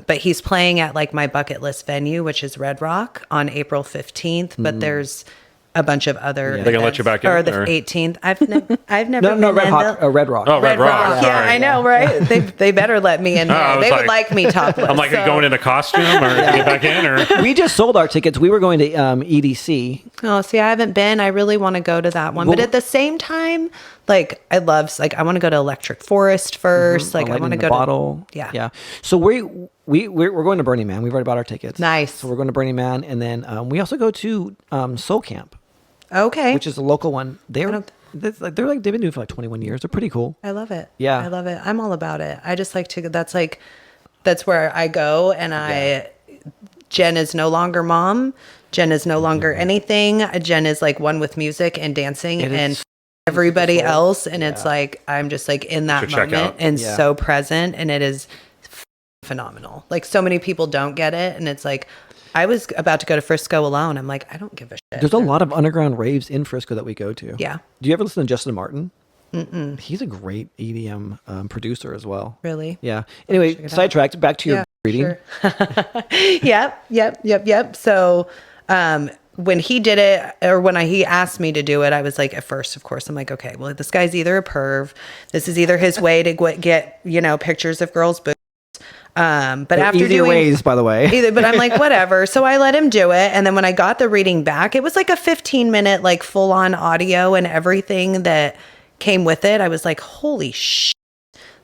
But he's playing at like my bucket list venue, which is Red Rock on April 15th. But there's a bunch of other. They're gonna let you back in, or the 18th. I've never. No, Red Rock. Oh, Red Rock. Yeah, I know, right? They better let me in. They would like me topless. I'm like, are you going in a costume or to get back in? Or we just sold our tickets. We were going to EDC. Oh, see, I haven't been. I really want to go to that one, but at the same time, like I want to go to Electric Forest first. Like I want to go to yeah. So we're going to Burning Man. We've already bought our tickets. Nice. So we're going to Burning Man, and then we also go to Soul Camp. Okay. Which is a local one. They've been doing it for like 21 years. They're pretty cool. I love it. Yeah. I love it. I'm all about it. I just like to, that's where I go and Jen is no longer mom. Jen is no longer anything. Jen is like one with music and dancing and everybody else. And it's like, I'm just like in that moment and so present. And it is phenomenal. Like so many people don't get it. And it's like, I was about to go to Frisco alone. I'm like, I don't give a shit. There's a lot of underground raves in Frisco that we go to. Yeah. Do you ever listen to Justin Martin? Mm-mm. He's a great EDM producer as well. Really? Yeah. Anyway, sidetracked. Back to your reading. Sure. Yep. So When he did it, or when he asked me to do it, I was like, at first, of course, I'm like, okay, well, this guy's either a perv. This is either his way to get, pictures of girls' boobs. But there after easier ways, by the way. But I'm like, whatever. So I let him do it. And then when I got the reading back, it was like a 15-minute, like full on audio and everything that came with it. I was like, holy shit.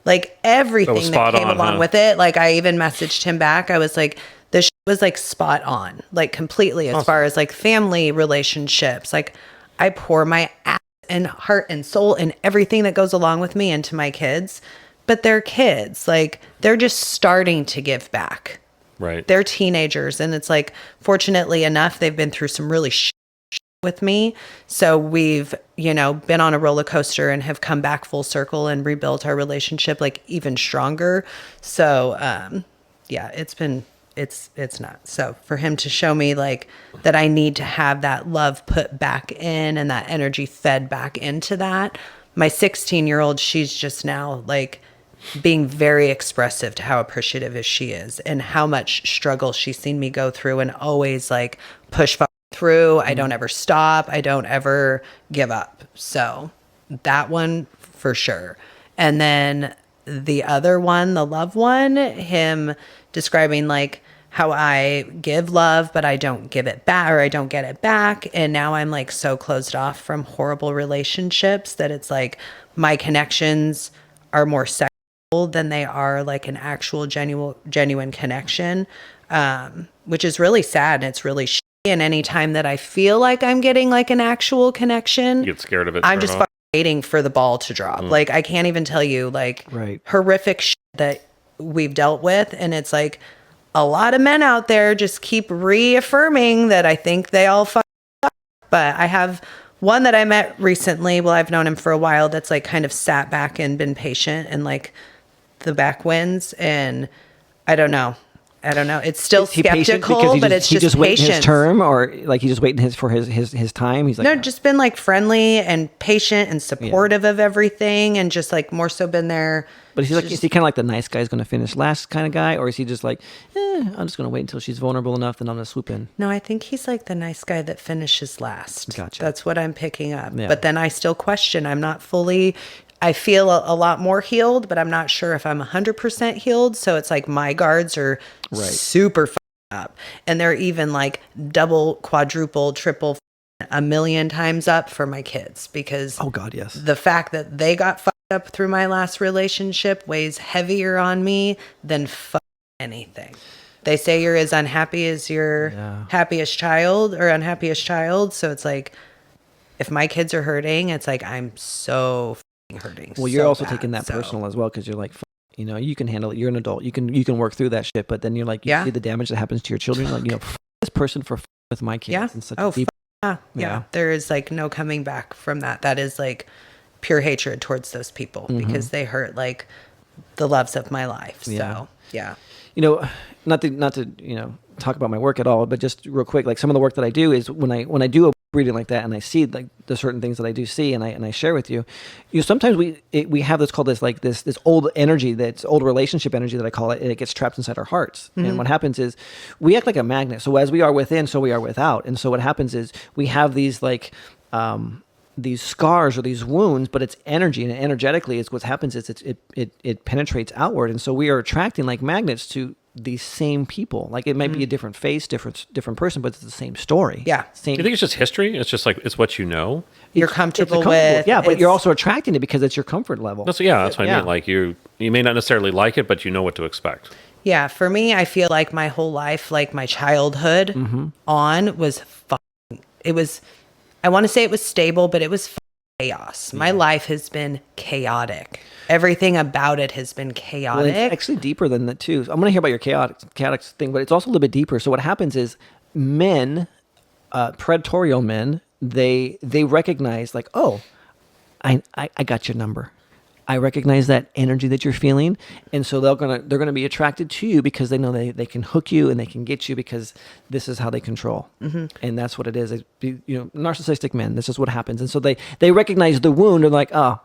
Like everything that came along with it. Like I even messaged him back. I was like, this shit was like spot on, like completely as far as like family relationships. Like I pour my ass and heart and soul and everything that goes along with me into my kids, but they're kids. Like they're just starting to give back. Right. They're teenagers. And it's like, fortunately enough, they've been through some really shit with me. So we've, been on a roller coaster and have come back full circle and rebuilt our relationship like even stronger. So, it's not. So for him to show me like that I need to have that love put back in and that energy fed back into that. My 16-year-old, she's just now like being very expressive to how appreciative she is and how much struggle she's seen me go through and always like push through. I don't ever stop. I don't ever give up. So that one for sure. And then the other one, the love one, him describing like how I give love, but I don't give it back or I don't get it back. And now I'm like so closed off from horrible relationships that it's like my connections are more sexual than they are like an actual genuine connection, which is really sad. And it's really shitty. And anytime that I feel like I'm getting like an actual connection, you get scared of it. I'm just waiting for the ball to drop. Like I can't even tell you like horrific shit that we've dealt with. And it's like a lot of men out there just keep reaffirming that I think they all fuck up. But I have one that I met recently. Well, I've known him for a while. That's like kind of sat back and been patient and like the back winds. And I don't know. It's still skeptical, but it's just waiting patience. His term, or like he's just waiting for his time. He's like, no, just been like friendly and patient and supportive of everything, and just like more so been there. But is he kind of like the nice guy's going to finish last kind of guy, or is he just like, I'm just going to wait until she's vulnerable enough, then I'm going to swoop in? No, I think he's like the nice guy that finishes last. Gotcha. That's what I'm picking up. Yeah. But then I still question. I'm not fully. I feel a lot more healed, but I'm not sure if I'm 100% healed. So it's like my guards are super up, and they're even like double, quadruple, triple, a million times up for my kids because the fact that they got fucked up through my last relationship weighs heavier on me than anything. They say you're as unhappy as your happiest child or unhappiest child. So it's like if my kids are hurting, it's like I'm so hurting. Well, you're also taking that personal as well because you're like, you can handle it. You're an adult. You can work through that shit. But then you're like, you see the damage that happens to your children. Like, this person for with my kids. In such a deep. Yeah. There is like no coming back from that. That is like pure hatred towards those people because they hurt like the loves of my life. So yeah. Not to talk about my work at all, but just real quick, like some of the work that I do is when I do a reading like that and I see like the certain things that I do see and I share with you, sometimes we have this called this old energy, that's old relationship energy that I call it, and it gets trapped inside our hearts. And what happens is we act like a magnet. So as we are within, so we are without. And so what happens is we have these like these scars or these wounds, but it's energy, and energetically is what happens is it penetrates outward. And so we are attracting like magnets to these same people. Like it might be a different face, different person, but it's the same story. Yeah. Do you think it's just history? It's just like, it's what you know? You're comfortable with. Yeah, but you're also attracting it because it's your comfort level. That's what I mean. Like you may not necessarily like it, but you know what to expect. Yeah. For me, I feel like my whole life, like my childhood on was it was, I want to say it was stable, but it was chaos. My life has been chaotic. Everything about it has been chaotic. Well, it's actually deeper than that too. I'm going to hear about your chaotic thing, but it's also a little bit deeper. So what happens is men, predatorial men, they recognize like, oh, I got your number. I recognize that energy that you're feeling, and so they're gonna be attracted to you because they know they can hook you and they can get you because this is how they control, and that's what it is. Narcissistic men. This is what happens, and so they recognize the wound and like, oh,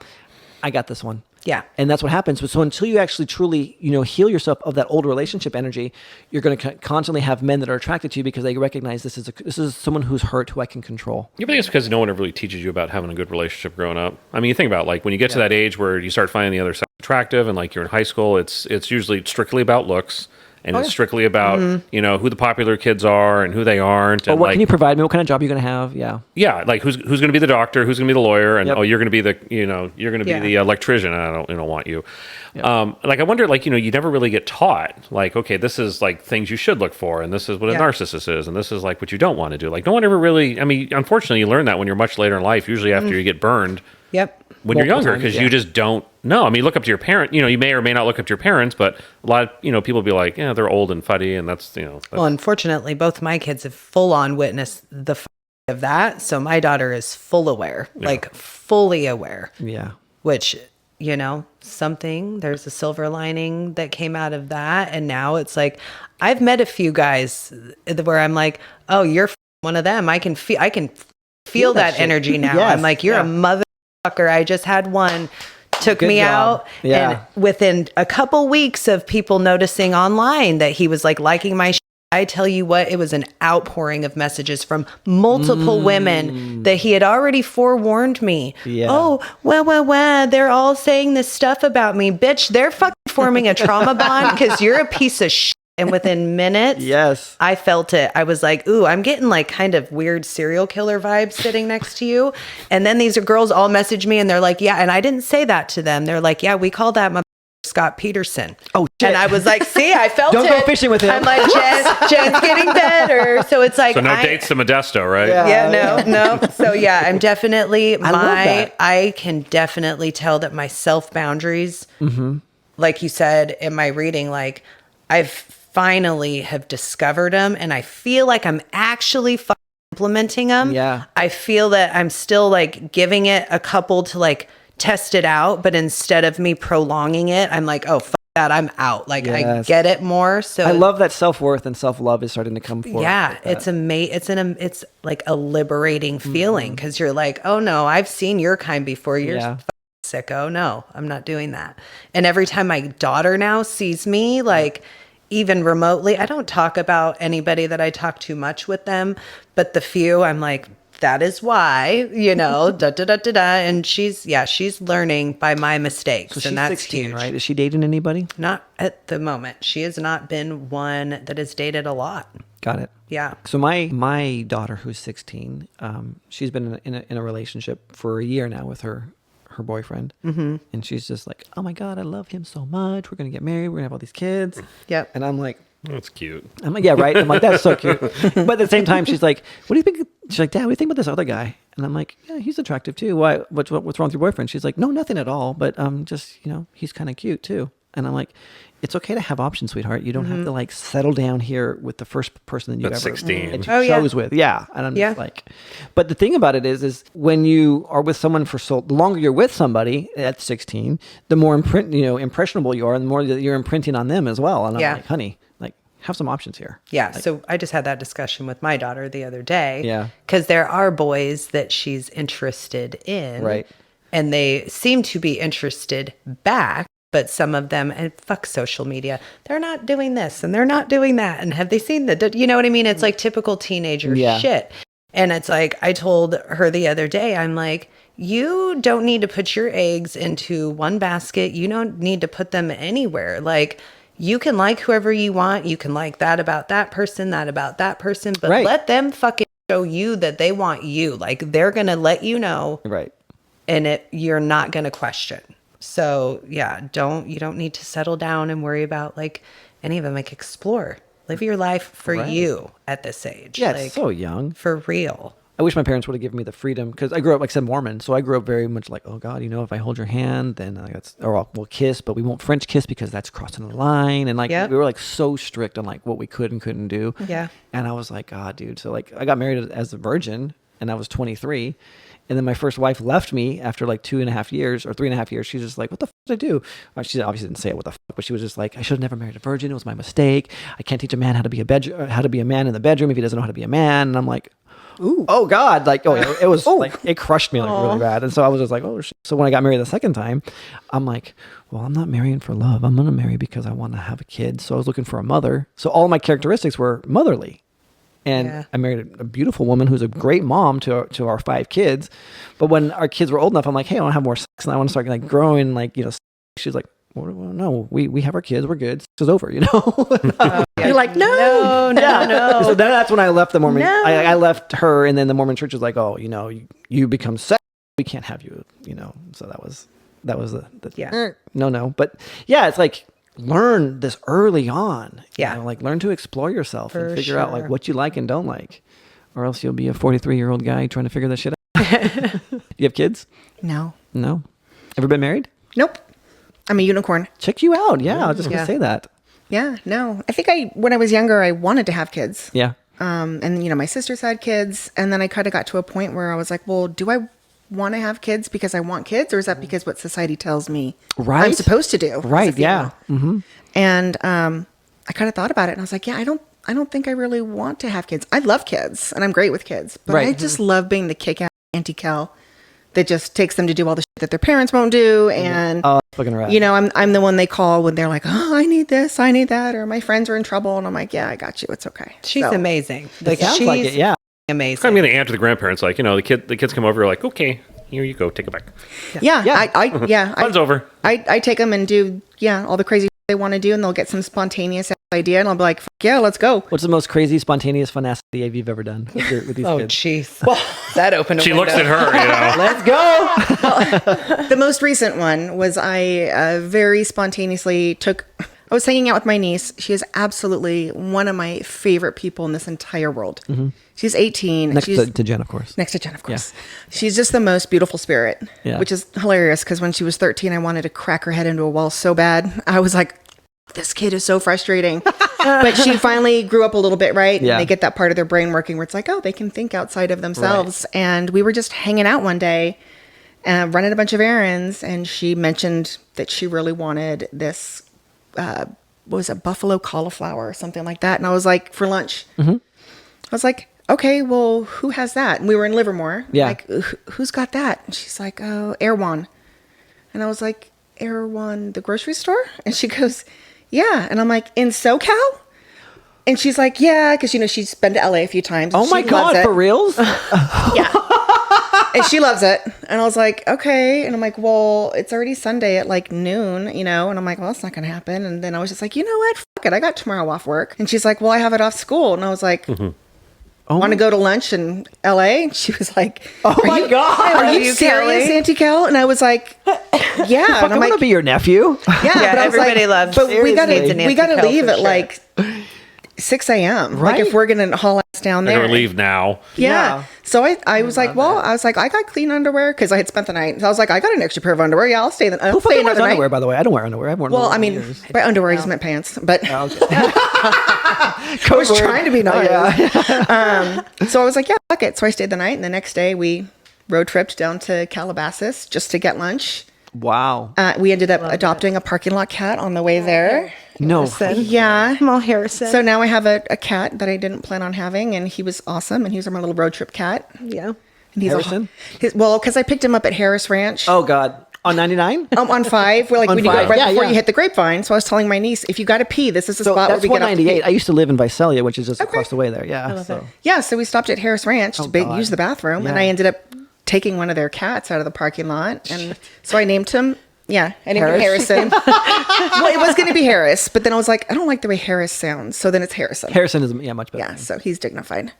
I got this one. Yeah. And that's what happens. So until you actually truly, heal yourself of that old relationship energy, you're going to constantly have men that are attracted to you because they recognize this is someone who's hurt who I can control. You think it's because no one ever really teaches you about having a good relationship growing up? I mean, you think about like when you get to that age where you start finding the other side attractive and like you're in high school, it's usually strictly about looks. And it's strictly about, who the popular kids are and who they aren't. And what can you provide me? What kind of job are you going to have? Yeah. Yeah. Like who's going to be the doctor? Who's going to be the lawyer? And you're going to be the, you're going to be the electrician. I don't want you. Yep. Like, I wonder, like, you never really get taught, like, okay, this is like things you should look for. And this is what a narcissist is. And this is like what you don't want to do. Like, no one ever really, I mean, unfortunately, you learn that when you're much later in life, usually after you get burned. Yep. When you're younger, because you just don't know. I mean, look up to your parent. You may or may not look up to your parents, but a lot of, people be like, yeah, they're old and fuddy, and that's, Well, unfortunately, both my kids have full on witnessed the of that. So my daughter is full aware, like fully aware. Yeah. Which, there's a silver lining that came out of that. And now it's like, I've met a few guys where I'm like, oh, you're one of them. I can feel that energy now. Yes. I'm like, you're a mother. I just had one took me out and within a couple weeks of people noticing online that he was like liking my I tell you what, it was an outpouring of messages from multiple women that he had already forewarned me. Yeah. Oh, well, they're all saying this stuff about me. Bitch, they're fucking forming a trauma bond because you're a piece of shit. And within minutes, I felt it. I was like, ooh, I'm getting like kind of weird serial killer vibes sitting next to you. And then these girls all message me and they're like, yeah. And I didn't say that to them. They're like, yeah, we call that Scott Peterson. Oh, shit. And I was like, see, I felt Don't go fishing with him. I'm like, Jen's getting better. So it's like. So no dates to Modesto, right? No. So I'm definitely, I can definitely tell that my self boundaries, like you said in my reading, like I've finally have discovered them and I feel like I'm actually implementing them. Yeah. I feel that I'm still like giving it a couple to like test it out, but instead of me prolonging it, I'm like, oh, fuck that, I'm out. Like I get it more. So I love that self-worth and self-love is starting to come forth. Yeah. It's it's like a liberating feeling because you're like, oh no, I've seen your kind before. You're sicko. No, I'm not doing that. And every time my daughter now sees me, like, even remotely, I don't talk about anybody that I talk too much with them, but the few I'm like, that is why, and she's learning by my mistakes. So and that's 16, huge. Right? Is she dating anybody? Not at the moment. She has not been one that has dated a lot. Got it. Yeah. So my daughter, who's 16, she's been in a relationship for a year now with her boyfriend. And she's just like, oh my God, I love him so much. We're going to get married. We're going to have all these kids. Yep. And I'm like, that's cute. I'm like, yeah, right. I'm like, that's so cute. But at the same time, she's like, what do you think? She's like, Dad, what do you think about this other guy? And I'm like, yeah, he's attractive too. Why? What's wrong with your boyfriend? She's like, no, nothing at all. But just, he's kind of cute too. And I'm like, it's okay to have options, sweetheart. You don't have to like settle down here with the first person that you've ever 16. shows with. Yeah. And I'm just like, but the thing about it is when you are with someone the longer you're with somebody at 16, the more impressionable you are and the more that you're imprinting on them as well. And I'm like, honey, like have some options here. Yeah. Like, so I just had that discussion with my daughter the other day. Yeah. Because there are boys that she's interested in. Right. And they seem to be interested back. But some of them, and fuck social media, they're not doing this and they're not doing that. And have they seen you know what I mean? It's like typical teenager shit. And it's like, I told her the other day, I'm like, you don't need to put your eggs into one basket. You don't need to put them anywhere. Like, you can like whoever you want. You can like that about that person, but let them fucking show you that they want you. Like, they're going to let you know. Right. And you're not going to question. So you don't need to settle down and worry about like any of them. Like, explore, live your life for you at this age. Yeah, like, it's so young. For real. I wish my parents would have given me the freedom because I grew up, like I said, Mormon. So I grew up very much like, oh God, if I hold your hand, then we'll kiss, but we won't French kiss because that's crossing the line. And like, we were like so strict on like what we could and couldn't do. Yeah. And I was like, God, dude. So like I got married as a virgin and I was 23. And then my first wife left me after like 2.5 years or 3.5 years. She's just like, what the fuck did I do? She obviously didn't say it, what the fuck, but she was just like, I should have never married a virgin. It was my mistake. I can't teach a man how to be a man in the bedroom if he doesn't know how to be a man. And I'm like, Ooh. Oh God. Like, it was like, it crushed me like really bad. And so I was just like, oh shit. So when I got married the second time, I'm like, well, I'm not marrying for love. I'm going to marry because I want to have a kid. So I was looking for a mother. So all my characteristics were motherly. And I married a beautiful woman who's a great mom to our 5 kids. But when our kids were old enough, I'm like, hey, I want to have more sex and I want to start like growing, like, she's like, well, no, we have our kids, we're good. It's over, You're like, no. So then that's when I left the Mormon. No. I left her, and then the Mormon church was like, oh, you become sex, we can't have you, So that was the no. But yeah, it's like, learn this early on. Yeah. Like learn to explore yourself and figure out like what you like and don't like, or else you'll be a 43-year-old guy trying to figure that shit out. You have kids? No. Ever been married? Nope. I'm a unicorn. Check you out. Yeah. I was just going to say that. Yeah. No, I think when I was younger, I wanted to have kids. Yeah. And my sisters had kids, and then I kind of got to a point where I was like, well, do I want to have kids because I want kids, or is that because what society tells me I'm supposed to do? Right. Yeah. Mm-hmm. And I kind of thought about it, and I was like, yeah, I don't think I really want to have kids. I love kids, and I'm great with kids, but I just love being the kick-ass Auntie Kel that just takes them to do all the shit that their parents won't do, and fucking right. I'm the one they call when they're like, oh, I need this, I need that, or my friends are in trouble, and I'm like, yeah, I got you, it's okay. She's amazing. Like, sounds like it, yeah. Amazing. I'm going to aunt to the grandparents, like, the kids come over, you're like, okay, here you go, take it back. Yeah. Fun's over. I take them and do all the crazy they want to do, and they'll get some spontaneous idea, and I'll be like, fuck yeah, let's go. What's the most crazy, spontaneous, fun ass idea you've ever done with these kids? Oh, jeez. Well, that opened a She window. looks at her, Let's go. The most recent one was I very spontaneously I was hanging out with my niece. She is absolutely one of my favorite people in this entire world. Mm-hmm. She's 18. Next to Jen, of course. Next to Jen, of course. Yeah. She's just the most beautiful spirit, which is hilarious because when she was 13, I wanted to crack her head into a wall so bad. I was like, this kid is so frustrating. But she finally grew up a little bit, right? Yeah. And they get that part of their brain working where it's like, oh, they can think outside of themselves. Right. And we were just hanging out one day, running a bunch of errands, and she mentioned that she really wanted this what was it, buffalo cauliflower or something like that. And I was like, for lunch. Mm-hmm. I was like, okay, well, who has that? And we were in Livermore. Yeah. Like, who's got that? And she's like, oh, Erewhon. And I was like, Erewhon, the grocery store? And she goes, yeah. And I'm like, in SoCal? And she's like, yeah, because, she's been to LA a few times. Oh my God, for reals? Yeah. And she loves it. And I was like, okay. And I'm like, well, it's already Sunday at like noon, And I'm like, well, that's not going to happen. And then I was just like, you know what? Fuck it. I got tomorrow off work. And she's like, well, I have it off school. And I was like, want to go to lunch in LA? And she was like, oh my God. Are you serious, Auntie Kel? And I was like, yeah. And I'm like, to be your nephew. Yeah. But everybody loves. But we got to leave at like 6 a.m. Right. Like if we're going to haul ass down there. Or leave now. Yeah. So I was like, well, I got clean underwear because I had spent the night. So I was like, I got an extra pair of underwear. Yeah, I'll stay another night. Underwear, by the way. I don't wear underwear. I've worn by underwear, I just meant pants. But I was trying to be nice. So I was like, yeah, fuck it. So I stayed the night, and the next day we road tripped down to Calabasas just to get lunch. Wow. We ended up adopting a parking lot cat on the way there. No. Yeah. Small Harrison. So now I have a cat that I didn't plan on having, and he was awesome, and he was my little road trip cat. Yeah. And he's Harrison? Because I picked him up at Harris Ranch. Oh, God. On 99? On 5. We're like, when you go right before you hit the Grapevine. So I was telling my niece, if you got to pee, this is the spot where we get off to pee. I used to live in Visalia, which is just across the way there. Yeah. So we stopped at Harris Ranch to use the bathroom, and I ended up taking one of their cats out of the parking lot. And so I named him. Yeah, I named him Harrison. Well, it was going to be Harris, but then I was like, I don't like the way Harris sounds, so then it's Harrison. Harrison is much better. Yeah, so he's dignified.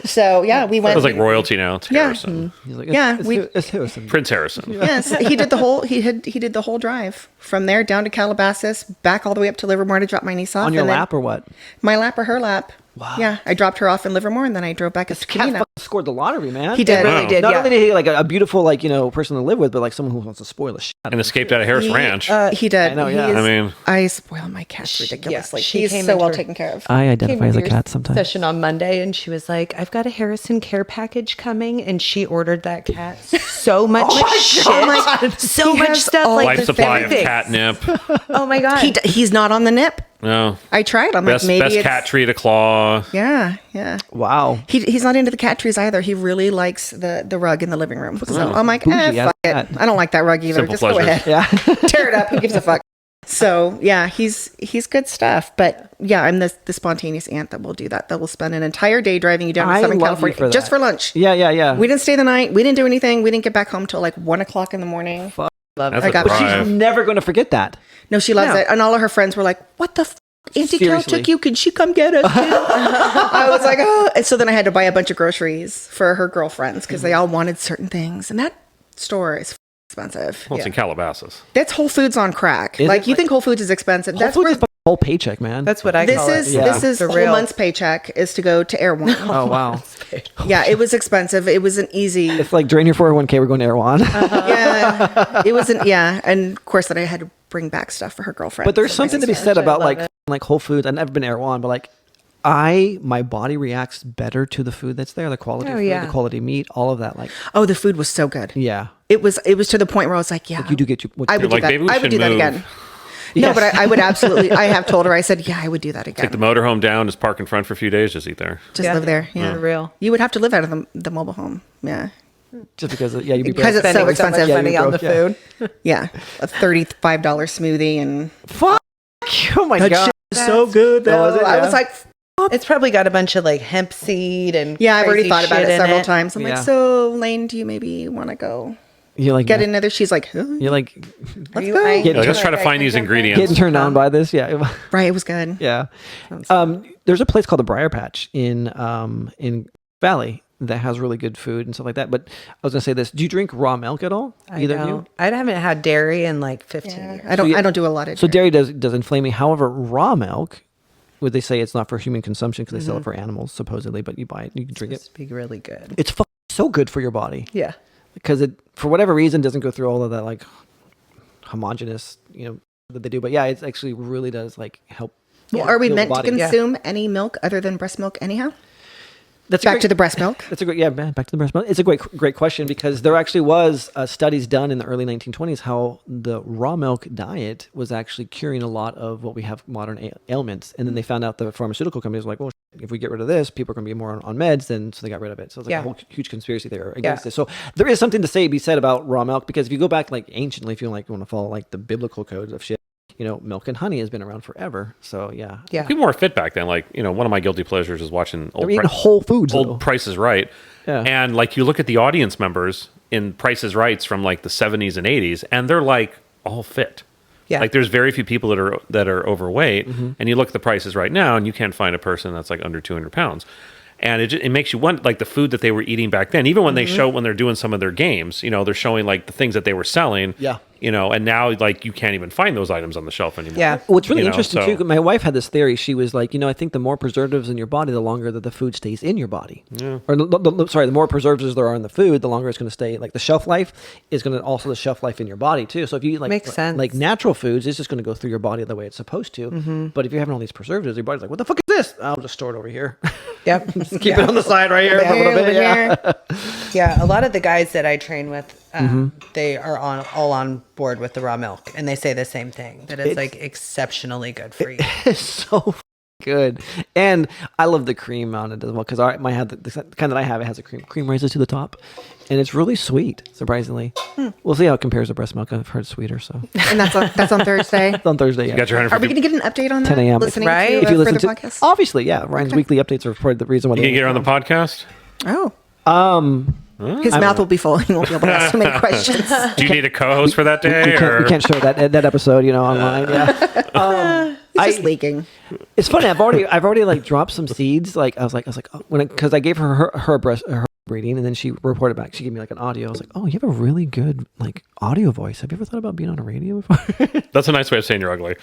So we went. It was like royalty now. It's Harrison. He's like, it's Harrison. Prince Harrison. Yes, he did the whole. He did the whole drive from there down to Calabasas, back all the way up to Livermore to drop my niece off. On your lap or what? My lap or her lap. Wow. Yeah, I dropped her off in Livermore, and then I drove back up to Camino. Scored the lottery, man. He did. Really did. Not only did he like a beautiful person to live with, but like someone who wants to spoil the shit. And escaped out of Harris Ranch. He did. I know. Yeah. I spoil my cats ridiculously. She He's so well taken care of. I identify as a cat sometimes. Session on Monday, and she was like, "I've got a Harrison care package coming," and she ordered that cat so much shit, so much stuff, like life supply of catnip. Oh my God, he's not on the nip. No. I tried. I'm best, like, maybe best it's... cat tree to claw. Yeah, yeah. Wow. He's not into the cat trees either. He really likes the rug in the living room. So I'm like, Bougie fuck it. I don't like that rug either. Simple Just pleasures. go ahead. Yeah. Tear it up. Who gives a fuck? So yeah, he's good stuff. But yeah, I'm the spontaneous aunt that will do that. That will spend an entire day driving you down to Southern California just for lunch. Yeah. We didn't stay the night. We didn't do anything. We didn't get back home till like 1:00 in the morning. Fuck. That's but she's never going to forget that. No, she loves it. And all of her friends were like, "What the Auntie Kel took you. Can she come get us?" I was like, oh. And so then I had to buy a bunch of groceries for her girlfriends because they all wanted certain things. And that store is expensive. Well, it's in Calabasas. That's Whole Foods on crack. Is like, it? you think Whole Foods is expensive. Whole That's Foods where is a whole paycheck, man. That's what I call it. This is a whole month's paycheck is to go to Erewhon. Oh, wow. Yeah, it was expensive. It wasn't easy. It's like drain your 401k, we're going to Erewhon. Yeah. It wasn't, yeah. And of course, then I had to bring back stuff for her girlfriend. But there's something to be said about like Whole Foods. I've never been to Erewhon, but like my body reacts better to the food that's there, the quality of food, the quality meat, all of that. Like, oh, the food was so good. Yeah. It was to the point where I was like, yeah, like you do get I would do that. I would do that again. Yes. No, but I would absolutely. I have told her. I said, yeah, I would do that again. Take the motorhome down, just park in front for a few days, just eat there. Just live there. Yeah, real. You would have to live out of the mobile home. Yeah. Just because, you'd be because it's so expensive. So much money on the food. Yeah, a $35 smoothie and fuck. Oh my god, shit is so good. Though. I was like, it's probably got a bunch of like hemp seed and I've already thought about it several times. I'm Yeah. like, so Lane, do you maybe want to go? You're like get another. She's like, huh? You're like, let's go. Let's try to find these ingredients. Getting turned on by this, yeah. Right, it was good. Yeah. There's a place called the Briar Patch in Valley that has really good food and stuff like that. But I was gonna say this: do you drink raw milk at all? Either of you? I haven't had dairy in like 15 years. I don't do a lot of dairy. So dairy does inflame me. However, raw milk, would they say it's not for human consumption because they sell it for animals supposedly, but you buy it, you can drink it. It's be really good. It's so good for your body. Yeah. Because it, for whatever reason, doesn't go through all of that like homogenous, that they do. But yeah, it actually really does like help. Well, are we meant to consume any milk other than breast milk anyhow? That's back to the breast milk. That's a great, back to the breast milk. It's a great question because there actually was studies done in the early 1920s how the raw milk diet was actually curing a lot of what we have modern ailments. And then they found out the pharmaceutical companies were like, well, if we get rid of this, people are going to be more on meds. Then so they got rid of it. So it's like a whole huge conspiracy there against it. So there is something to be said about raw milk because if you go back like anciently, if you want to follow like the biblical codes of shit. Milk and honey has been around forever. So yeah. People were fit back then. Like, one of my guilty pleasures is watching eating Whole Foods, old Price is Right. Yeah. And like you look at the audience members in Price is Rights from like the 70s and 80s, and they're like all fit. Yeah. Like there's very few people that are overweight, and you look at the prices right now, and you can't find a person that's like under 200 pounds. And it makes you want like the food that they were eating back then. Even when they show when they're doing some of their games, they're showing like the things that they were selling. Yeah. And now like you can't even find those items on the shelf anymore. Yeah. What's really interesting too, my wife had this theory. She was like, I think the more preservatives in your body, the longer that the food stays in your body. Yeah. Or the more preservatives there are in the food, the longer it's going to stay. Like the shelf life is going to also the shelf life in your body too. So if you eat makes sense. Like natural foods, it's just going to go through your body the way it's supposed to. But if you're having all these preservatives, your body's like, what the fuck is this? I'll just store it over here. Yep. Keep it on the side right here. Yeah. A lot of the guys that I train with, they are all on board with the raw milk, and they say the same thing, that it's like exceptionally good for you. It's so good, and I love the cream on it as well because I have the kind that I have. It has a cream rises to the top, and it's really sweet. Surprisingly, we'll see how it compares to breast milk. I've heard sweeter. So, and that's on Thursday. It's on Thursday. Yeah. You got your Are we going to get an update on that? 10 a.m. Listening right? to if you listen to podcast? Obviously, yeah. Ryan's weekly updates are for the reason why you can get her on the podcast. Oh. His mouth will be full. He won't be able to ask too many questions. Do you need a co-host for that day? We can't show that episode, online. Yeah. It's just leaking. It's funny. I've already like dropped some seeds. Like I was like, because I gave her breeding, and then she reported back. She gave me like an audio. I was like, oh, you have a really good like audio voice. Have you ever thought about being on a radio before? That's a nice way of saying you're ugly.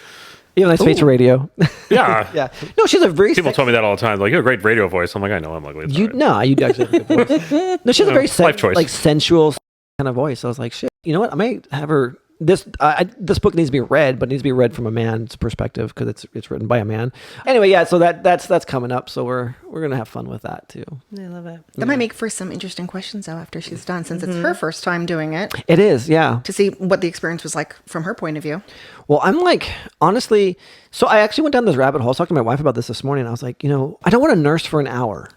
You have a nice face for radio. Yeah. Yeah. No, she's a very people told me that all the time. Like, you have a great radio voice. I'm like, I know I'm ugly. No, you actually have a good voice. No, she has a very life choice. like sensual kind of voice. So I was like, shit. You know what? I might have her this book needs to be read, but it needs to be read from a man's perspective because it's written by a man. Anyway, yeah. So that's coming up. So we're gonna have fun with that too. I love it. That might make for some interesting questions though after she's done, since it's her first time doing it. It is, yeah. To see what the experience was like from her point of view. Well, I'm like, honestly, so I actually went down this rabbit hole. I was talking to my wife about this morning. I was like, I don't want to nurse for an hour.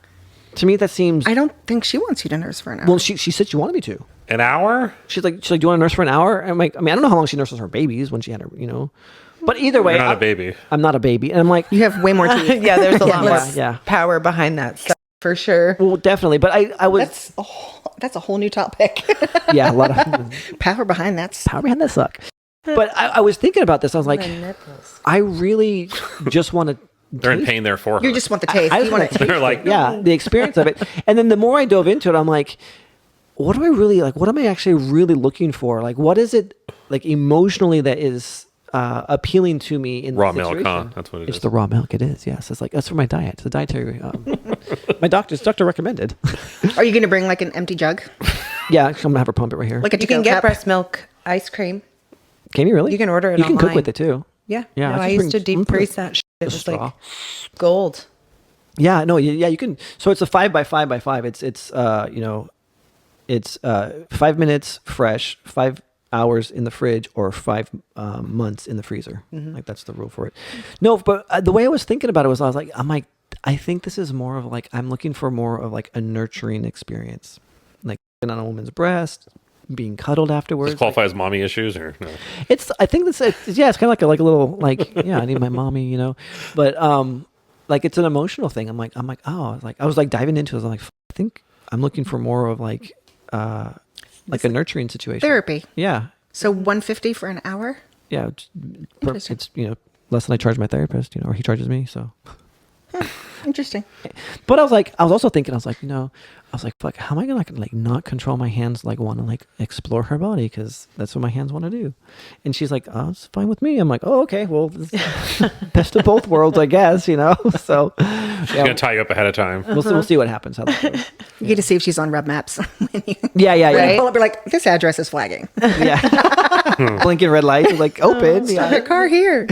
To me, that seems. I don't think she wants you to nurse for an hour. Well, she said she wanted me to. An hour? She's like, do you want to nurse for an hour? I'm like, I don't know how long she nurses her babies when she had her, But either way, you're not a baby. I'm not a baby, and I'm like, you have way more teeth. Yeah, there's a lot more power behind that stuff, for sure. Well, definitely, but I was. That's a whole new topic. Yeah, a lot of power behind that. Power behind that suck. But I was thinking about this. I was like, I really just want to. They're in pain there for her. You just want the taste. I just want to taste. They're like, the experience of it. And then the more I dove into it, I'm like, what do I really like? What am I actually really looking for? Like, what is it like emotionally that is appealing to me in raw the situation? milk? Huh? That's what it is. It's the raw milk. It is. Yes. It's like that's for my diet. It's a dietary. My doctor recommended. Are you going to bring like an empty jug? Yeah, I'm gonna have her pump it right here. Like you can get breast milk ice cream. Can you really? You can order it. You can online. cook with it too. Yeah. Yeah. No, I used to deep freeze that shit. It was like gold. Yeah. No. Yeah. You can. So it's a 5 by 5 by 5. It's 5 minutes fresh, 5 hours in the fridge, or 5 months in the freezer. Mm-hmm. Like that's the rule for it. No, but the way I was thinking about it was, I'm like, I think this is more of like, I'm looking for more of like a nurturing experience, like on a woman's breast, being cuddled afterwards. Does it qualify as mommy issues or no? I think it's kind of like a little like, yeah, I need my mommy, but like it's an emotional thing. I'm like, oh, I was like diving into it. I was like, I think I'm looking for more of like a nurturing situation. Therapy. Yeah. So $150 for an hour? Yeah. It's, less than I charge my therapist, or he charges me. So. Interesting. But I was also thinking, fuck, how am I going to like not control my hands, like want to like explore her body? Because that's what my hands want to do. And she's like, oh, it's fine with me. I'm like, oh, okay, well, best of both worlds, I guess, So she's going to tie you up ahead of time. We'll see what happens. How that goes. You get to see if she's on Rub Maps. Yeah. Right? Pull up, you're like, this address is flagging. Yeah. Blinking red lights, like open. Stop your car here.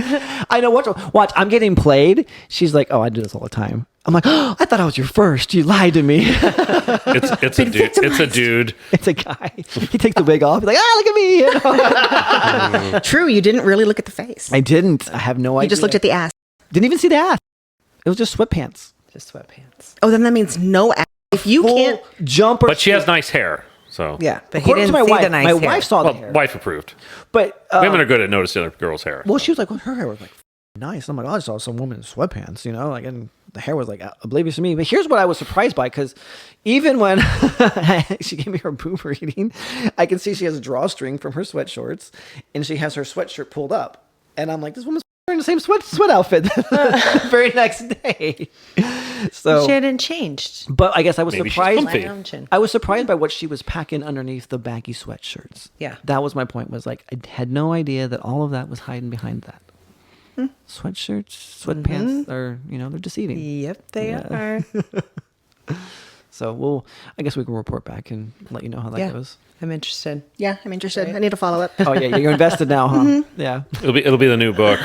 I know. Watch. I'm getting played. She's like, oh, I do this all the time. I'm like, oh, I thought I was your first. You lied to me. It's a dude. It's a dude. It's a guy. He takes the wig off. He's like, look at me. True. You didn't really look at the face. I didn't. I have no idea. You just looked at the ass. Didn't even see the ass. It was just sweatpants. Just sweatpants. Oh, then that means no ass. If you can't jumper. But she has nice hair. So yeah, but he didn't see the nice hair. My wife saw the hair. Wife approved. But women are good at noticing a girl's hair. Well, she was like, well, her hair was like nice. I'm like, oh, I saw some woman in sweatpants, and the hair was like oblivious to me. But here's what I was surprised by, because even when she gave me her boob reading, I can see she has a drawstring from her sweat shorts, and she has her sweatshirt pulled up, and I'm like, this woman's wearing the same sweat outfit the very next day. So she hadn't changed. But I guess I was Maybe surprised. I was surprised by what she was packing underneath the baggy sweatshirts. Yeah, that was my point. Was like, I had no idea that all of that was hiding behind that. Sweatshirts, sweatpants are, they're deceiving. Yep, they are. So I guess we can report back and let you know how that goes. I'm interested. Yeah, I'm interested. Right. I need to follow up. Oh yeah, you're invested now, huh? Mm-hmm. Yeah. It'll be the new book.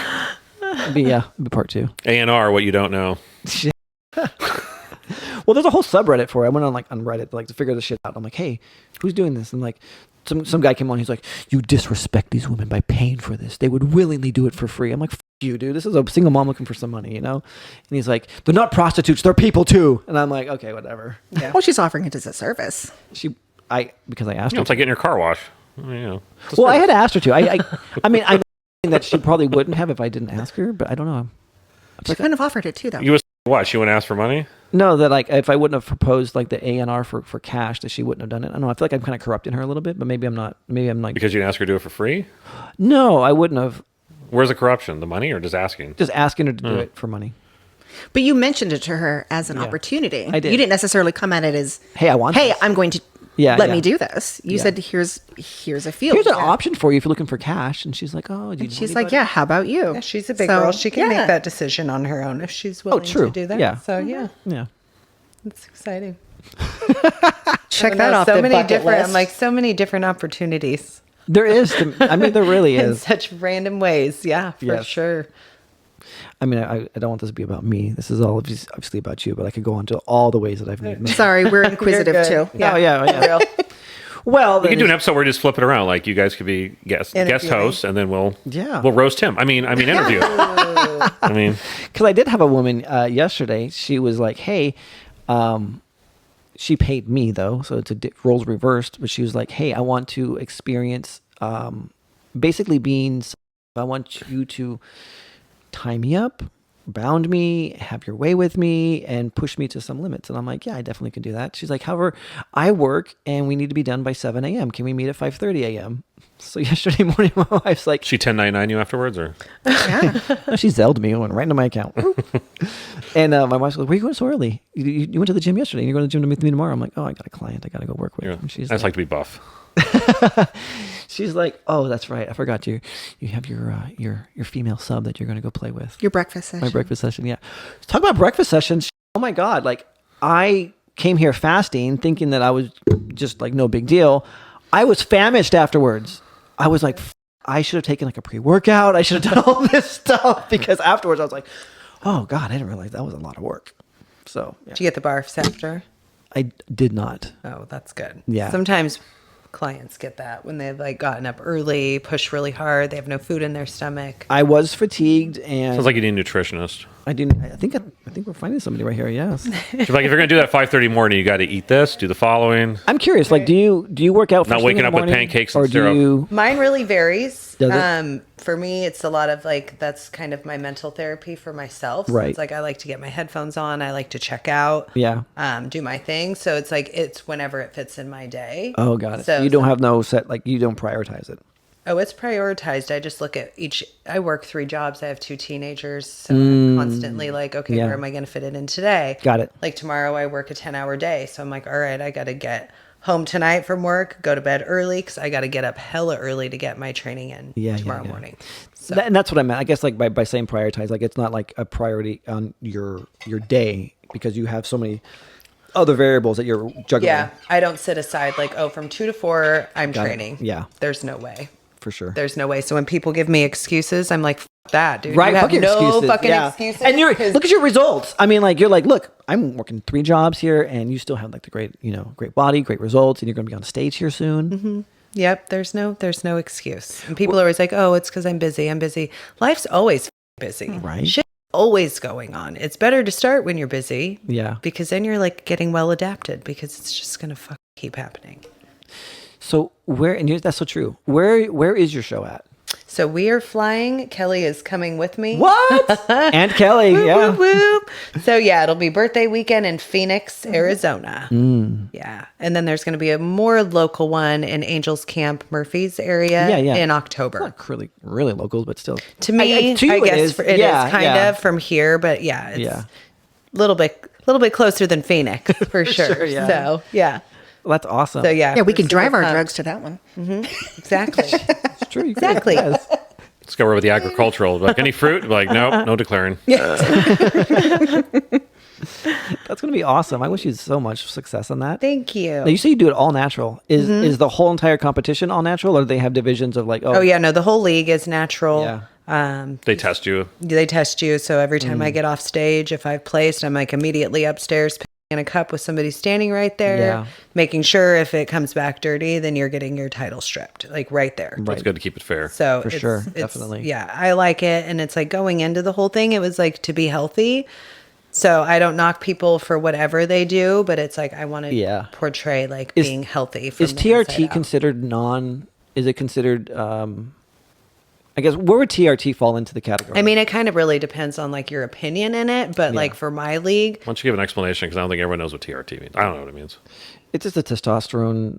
It'll be part 2. A&R, what you don't know. Well, there's a whole subreddit for it. I went on Reddit to figure this shit out. I'm like, hey, who's doing this? And like some guy came on. He's like, you disrespect these women by paying for this. They would willingly do it for free. I'm like, you, dude. This is a single mom looking for some money, And he's like, they're not prostitutes. They're people too. And I'm like, okay, whatever. Yeah. Well, she's offering it as a service. Because I asked her. It's like getting your car washed. Well, I had asked her to. I mean, I know that she probably wouldn't have if I didn't ask her, but I don't know. She couldn't have offered it too, though. You was what? She wouldn't ask for money? No, that if I wouldn't have proposed the A&R for cash, that she wouldn't have done it. I don't know. I feel like I'm kind of corrupting her a little bit, but maybe I'm not. Maybe I'm like, because you didn't ask her to do it for free? No, I wouldn't have. Where's the corruption? The money or just asking? Just asking her to do it for money. But you mentioned it to her as an opportunity. I did. You didn't necessarily come at it as, hey, I want this. I'm going to let me do this. You said, here's a field. Here's an option for you if you're looking for cash. And she's like, oh, do you know she's like, yeah, how about you? Yeah, she's a big girl. She can make that decision on her own if she's willing to do that. Yeah. So yeah. It's exciting. Check that off so the many bucket different list. I'm like, so many different opportunities. There is. I mean, there really is. In such random ways. Yeah, for sure. I mean, I don't want this to be about me. This is all obviously about you, but I could go on to all the ways that I've made. Sorry, we're inquisitive too. Yeah. Oh, yeah. Well, we could do an episode where we just flip it around. Like you guys could be guest hosts, and then we'll roast him. I mean interview. I mean, because I did have a woman yesterday. She was like, "Hey," she paid me though, so it's roles reversed. But she was like, "Hey, I want to experience basically being. I want you to tie me up, bound me, have your way with me, and push me to some limits." And I'm like, yeah, I definitely can do that. She's like, however, I work and we need to be done by 7 a.m. Can we meet at 5:30 a.m.? So yesterday morning, my wife's like... She 1099 you afterwards, or? Yeah. No, she Zelled me, went right into my account. And my wife's like, where are you going so early? You went to the gym yesterday and you're going to the gym to meet me tomorrow. I'm like, oh, I got a client I got to go work with. Yeah. And she's I just like to be buff. She's like, oh, that's right. I forgot you have your female sub that you're going to go play with. Your breakfast session. My breakfast session, yeah. Talk about breakfast sessions. Oh my God. Like I came here fasting thinking that I was just like no big deal. I was famished afterwards. I was like, I should have taken like a pre-workout. I should have done all this stuff because afterwards I was like, oh God, I didn't realize that was a lot of work. So yeah. Did you get the barfs after? I did not. Oh, that's good. Yeah. Sometimes clients get that when they've like gotten up early, pushed really hard, they have no food in their stomach. I was fatigued and sounds like you need a nutritionist. I think we're finding somebody right here. Yes. Like if you're gonna do that 5:30 morning, you got to eat this, do the following. I'm curious. Like, do you work out? Not waking up with pancakes and syrup. Mine really varies. Does it? For me, it's a lot of like that's kind of my mental therapy for myself. So right. It's like I like to get my headphones on. I like to check out. Yeah. Do my thing. So it's like it's whenever it fits in my day. Oh, got it. So you don't have no set, like you don't prioritize it. Oh, it's prioritized. I just look at I work 3 jobs. I have 2 teenagers. So I'm constantly like, okay, where am I going to fit it in today? Got it. Like tomorrow I work a 10-hour day. So I'm like, all right, I got to get home tonight from work, go to bed early because I got to get up hella early to get my training in tomorrow morning. So. And that's what I meant. I guess like by saying prioritize, like it's not like a priority on your day because you have so many other variables that you're juggling. Yeah, I don't sit aside like, oh, from 2 to 4, I'm training. Yeah. There's no way. For sure. There's no way. So when people give me excuses, I'm like, F that, dude. Right. You have no excuses. fucking excuses. And look at your results. I mean, like, you're like, look, I'm working 3 jobs here and you still have like the great body, great results, and you're going to be on stage here soon. Mm-hmm. Yep. There's no excuse. And people are always like, oh, it's because I'm busy. I'm busy. Life's always busy. Right. Shit's always going on. It's better to start when you're busy. Yeah. Because then you're like getting well adapted because it's just going to keep happening. So that's so true. Where is your show at? So we are flying. Kelly is coming with me. What? And Kelly, whoop, yeah. Whoop, whoop. So yeah, it'll be birthday weekend in Phoenix, Arizona. Yeah. And then there's going to be a more local one in Angels Camp, Murphy's area in October. It's not really local, but still. To me, I guess it is kind of from here, but it's a little bit closer than Phoenix for sure. Yeah. So yeah. Well, that's awesome. So yeah, we can drive our drugs to that one. Mm-hmm. Exactly. It's true. Exactly. Let's go over with the agricultural. Like any fruit? Like nope, no declaring. That's going to be awesome. I wish you so much success on that. Thank you. Now, you say you do it all natural. Is the whole entire competition all natural, or do they have divisions of like? Oh yeah, no. The whole league is natural. Yeah. They test you. They test you. So every time I get off stage, if I've placed, I'm like immediately upstairs in a cup with somebody standing right there, making sure if it comes back dirty, then you're getting your title stripped, like right there. Right. It's good to keep it fair. So for sure, definitely. Yeah, I like it, and it's like going into the whole thing, it was like to be healthy. So I don't knock people for whatever they do, but it's like I want to portray like being healthy. Is TRT considered Is it considered? I guess where would TRT fall into the category? I mean, it kind of really depends on like your opinion in it, but like for my league, why don't you give an explanation? Because I don't think everyone knows what TRT means. I don't know what it means. It's just a testosterone.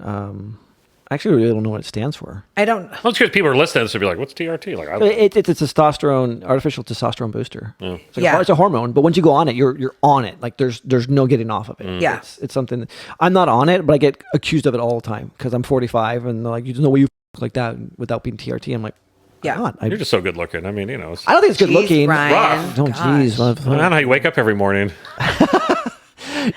I actually really don't know what it stands for. I don't. Well, it's because people are listening to this and be like, "What's TRT?" Like, it's a testosterone, artificial testosterone booster. Yeah. It's a hormone, but once you go on it, you're on it. Like there's no getting off of it. Yeah, it's something. I'm not on it, but I get accused of it all the time because I'm 45, and they're like, "You just know what you like that without being TRT." I'm like. Yeah, you're just so good looking. I mean, I don't think it's good looking. Ryan, rough. Oh, jeez. I don't know how you wake up every morning.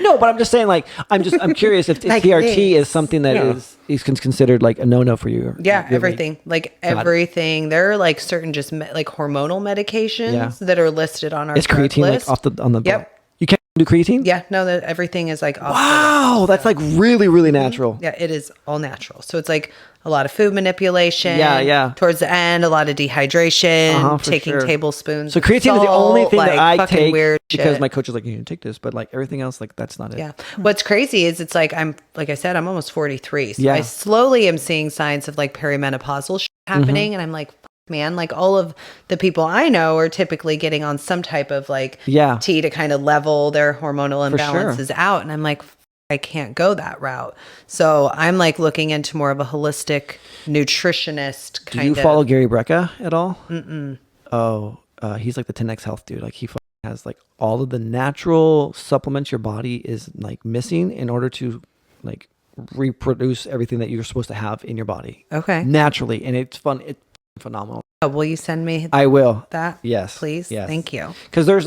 No, but I'm just saying, like, I'm curious if like TRT is something that is considered like a no for you. Yeah, everything. Like everything. There are like certain just like hormonal medications that are listed on our creatine list. Like on the You can't do creatine? Yeah, no, everything is like off wow, that's like really, really natural. Yeah, it is all natural. So it's like a lot of food manipulation. Yeah. Towards the end, a lot of dehydration, taking tablespoons. So creatine is the only thing that I take weird because shit. my coach is like, you can take this, but like everything else, like that's not it. Yeah. What's crazy is it's like like I said, I'm almost 43. So I slowly am seeing signs of like perimenopausal shit happening, and I'm like, man, like all of the people I know are typically getting on some type of like tea to kind of level their hormonal imbalances out. And I'm like, I can't go that route. So I'm like looking into more of a holistic nutritionist kind of. Do you follow Gary Brecka at all? Mm-mm. Oh, he's like the 10X Health dude. Like he has like all of the natural supplements your body is like missing in order to like reproduce everything that you're supposed to have in your body. Okay. Naturally. And it's fun. It's phenomenal. Oh, will you send me I will. That? Yes. Please? Yes. Thank you. Because there's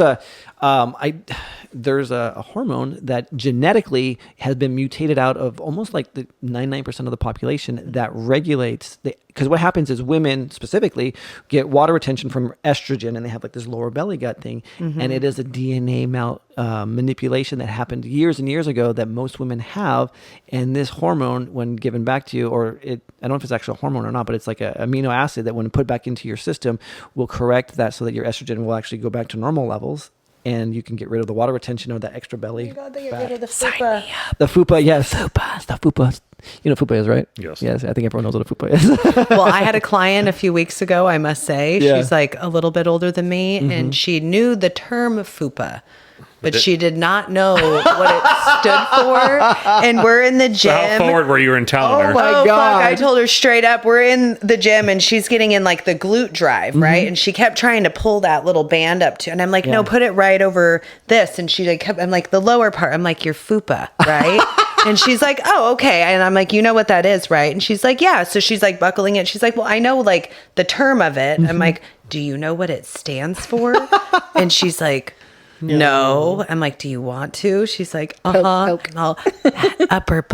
a hormone that genetically has been mutated out of almost like the 99% of the population that regulates because what happens is women specifically get water retention from estrogen and they have like this lower belly gut thing. And it is a DNA manipulation that happened years and years ago that most women have. And this hormone, when given back to you, I don't know if it's actually a hormone or not, but it's like an amino acid that when put back into your system will correct that so that your estrogen will actually go back to normal levels. And you can get rid of the water retention of that extra belly. Oh my God, they get rid of the fupa. The fupa, yes. The fupa. You know what fupa is, right? Yes. Yes, I think everyone knows what a fupa is. Well, I had a client a few weeks ago, I must say. Yeah. She's like a little bit older than me, and she knew the term fupa. But she did not know what it stood for. And we're in the gym. So how forward were you in telling her? Oh my God. Fuck. I told her straight up, we're in the gym and she's getting in like the glute drive, right? And she kept trying to pull that little band up to, and I'm like, no, put it right over this. And she like kept, I'm like, the lower part. I'm like, your fupa, right? And she's like, oh, okay. And I'm like, you know what that is, right? And she's like, yeah. So she's like buckling it. She's like, well, I know like the term of it. I'm like, do you know what it stands for? And she's like, no. I'm like, do you want to? She's like, Poke. That upper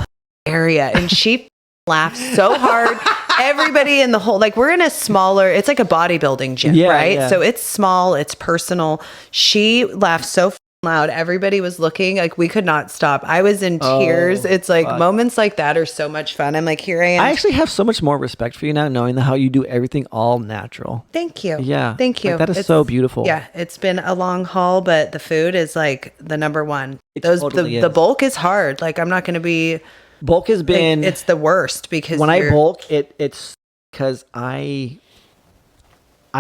area. And she laughed so hard. Everybody in the whole, like we're in a smaller, it's like a bodybuilding gym, right? Yeah. So it's small, it's personal. She laughed so loud. Everybody was looking like we could not stop. I was in tears. It's like moments like that are so much fun. I'm like, here I am. I actually have so much more respect for you now, knowing how you do everything all natural. Thank you. Yeah. Thank you. Like, that is so beautiful. Yeah. It's been a long haul, but the food is like the number one. The bulk is hard. Like I'm not going to be. Bulk has been. It's the worst because when I bulk, it's because I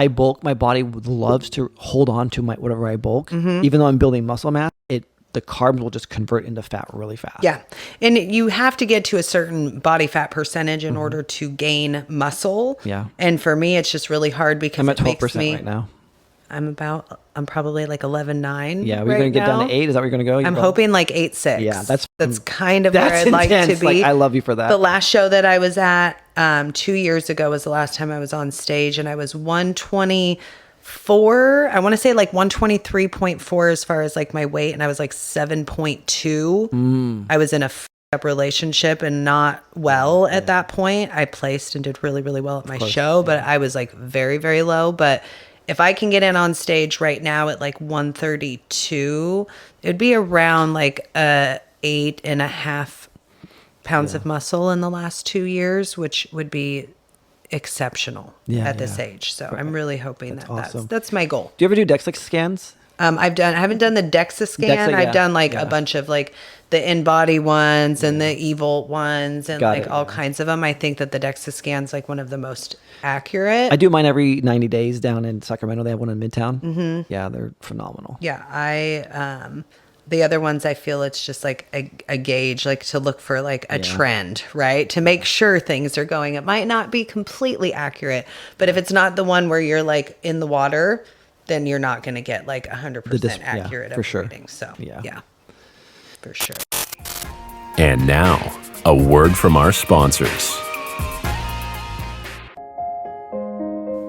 bulk, my body loves to hold on to whatever I bulk. Even though I'm building muscle mass, the carbs will just convert into fat really fast. Yeah. And you have to get to a certain body fat percentage in order to gain muscle. Yeah. And for me, it's just really hard because I'm at 12% right now. I'm probably like 11.9. Yeah, we're going to get down to 8. Is that where you're going to go? I'm hoping like 8.6. Yeah, that's kind of where I'd like to be. Like, I love you for that. The last show that I was at 2 years ago was the last time I was on stage, and I was 124. I want to say like 123.4 as far as like my weight, and I was like 7.2. I was in a up relationship and not well at that point. I placed and did really, really well at my show, but I was like very, very low. But if I can get in on stage right now at like 132, it'd be around like 8.5 pounds of muscle in the last 2 years, which would be exceptional at this age. So I'm really hoping that's my goal. Do you ever do DEXA scans? I haven't done the DEXA scan. I've done like a bunch of like the in-body ones and the evil ones and all kinds of them. I think that the DEXA scan's like one of the most accurate. I do mine every 90 days down in Sacramento. They have one in Midtown. Yeah, they're phenomenal. Yeah, the other ones, I feel it's just like a gauge, like to look for like a trend, right? To make sure things are going. It might not be completely accurate, but if it's not the one where you're like in the water, then you're not going to get like 100% accurate for sure. reading. So yeah, for sure. And now, a word from our sponsors.